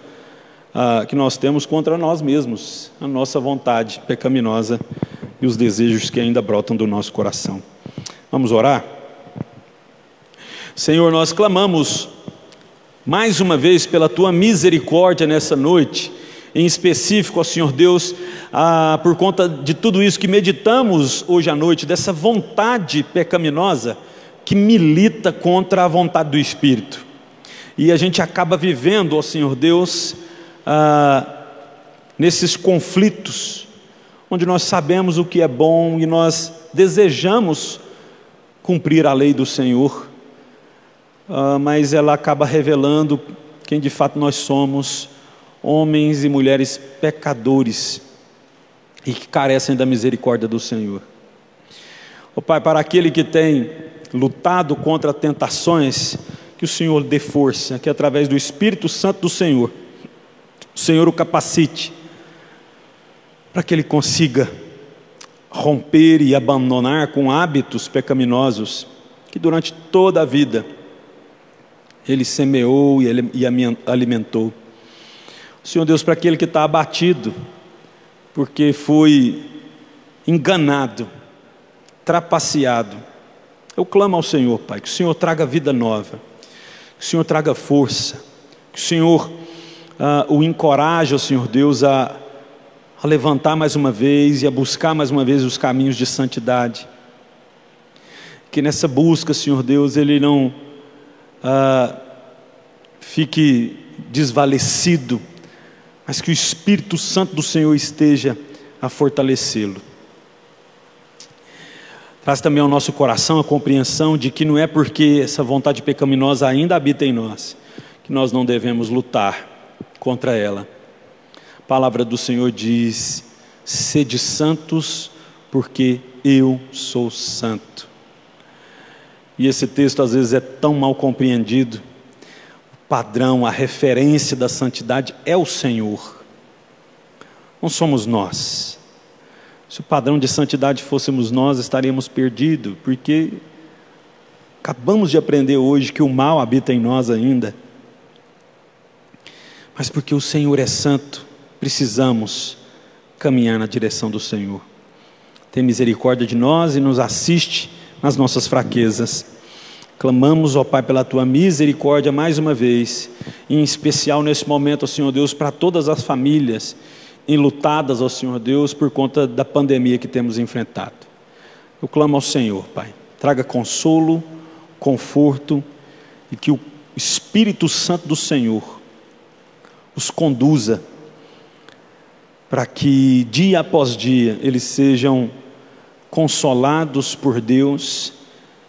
que nós temos contra nós mesmos, a nossa vontade pecaminosa e os desejos que ainda brotam do nosso coração. Vamos orar? Senhor, nós clamamos mais uma vez pela Tua misericórdia nessa noite, em específico, ó Senhor Deus, por conta de tudo isso que meditamos hoje à noite, dessa vontade pecaminosa que milita contra a vontade do Espírito, e a gente acaba vivendo, ó Senhor Deus, nesses conflitos, onde nós sabemos o que é bom e nós desejamos cumprir a lei do Senhor, mas ela acaba revelando quem de fato nós somos, homens e mulheres pecadores, e que carecem da misericórdia do Senhor. Ó Pai, para aquele que tem lutado contra tentações, que o Senhor dê força, que através do Espírito Santo do Senhor, o Senhor o capacite, para que ele consiga romper e abandonar com hábitos pecaminosos, que durante toda a vida ele semeou e alimentou. Senhor Deus, para aquele que está abatido, porque foi enganado, trapaceado, eu clamo ao Senhor, Pai, que o Senhor traga vida nova, que o Senhor traga força, que o Senhor o encoraje, ó Senhor Deus, a levantar mais uma vez e a buscar mais uma vez os caminhos de santidade. Que nessa busca, Senhor Deus, ele não fique desvalecido, mas que o Espírito Santo do Senhor esteja a fortalecê-lo. Traz também ao nosso coração a compreensão de que não é porque essa vontade pecaminosa ainda habita em nós, que nós não devemos lutar contra ela. A palavra do Senhor diz: sede santos, porque eu sou santo. E esse texto às vezes é tão mal compreendido. O padrão, a referência da santidade é o Senhor, não somos nós. Se o padrão de santidade fôssemos nós, estaríamos perdidos, porque acabamos de aprender hoje que o mal habita em nós ainda. Mas porque o Senhor é santo, precisamos caminhar na direção do Senhor. Tem misericórdia de nós e nos assiste nas nossas fraquezas. Clamamos, ó Pai, pela Tua misericórdia mais uma vez, em especial nesse momento, ó Senhor Deus, para todas as famílias enlutadas, ó Senhor Deus, por conta da pandemia que temos enfrentado. Eu clamo ao Senhor, Pai, traga consolo, conforto, e que o Espírito Santo do Senhor os conduza, para que dia após dia eles sejam consolados por Deus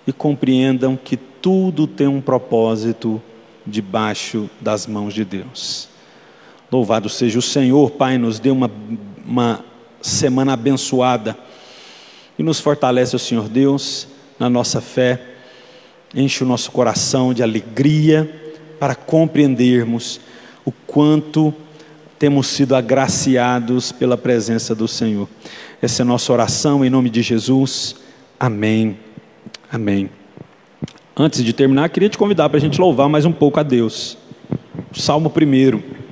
e compreendam que tudo tem um propósito debaixo das mãos de Deus. Louvado seja o Senhor, Pai, nos dê uma semana abençoada e nos fortalece, o Senhor Deus, na nossa fé, enche o nosso coração de alegria para compreendermos o quanto temos sido agraciados pela presença do Senhor. Essa é a nossa oração em nome de Jesus. Amém. Amém. Antes de terminar, queria te convidar para a gente louvar mais um pouco a Deus. O Salmo 1.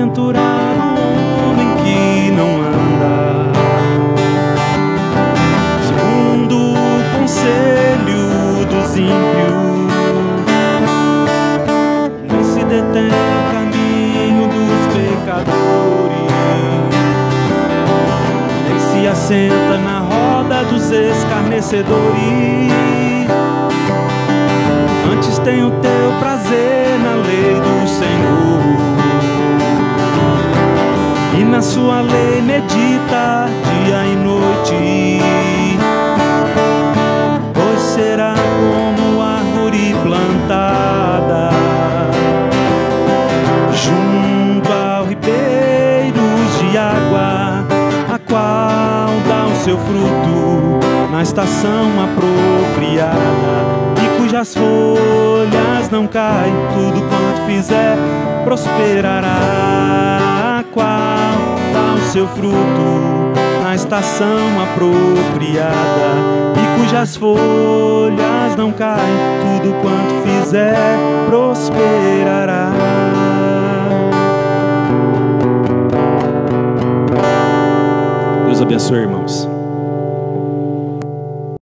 bem-aventurado o homem que não anda segundo o conselho dos ímpios, nem se detém no caminho dos pecadores, nem se assenta na roda dos escarnecedores. Antes tem o teu prazer na lei do Senhor, e na sua lei medita dia e noite. Pois será como árvore plantada junto ao ribeiros de água, a qual dá o seu fruto na estação apropriada, cujas folhas não caem, tudo quanto fizer prosperará, a qual dá o seu fruto na estação apropriada, e cujas folhas não caem, tudo quanto fizer prosperará. Deus abençoe, irmãos.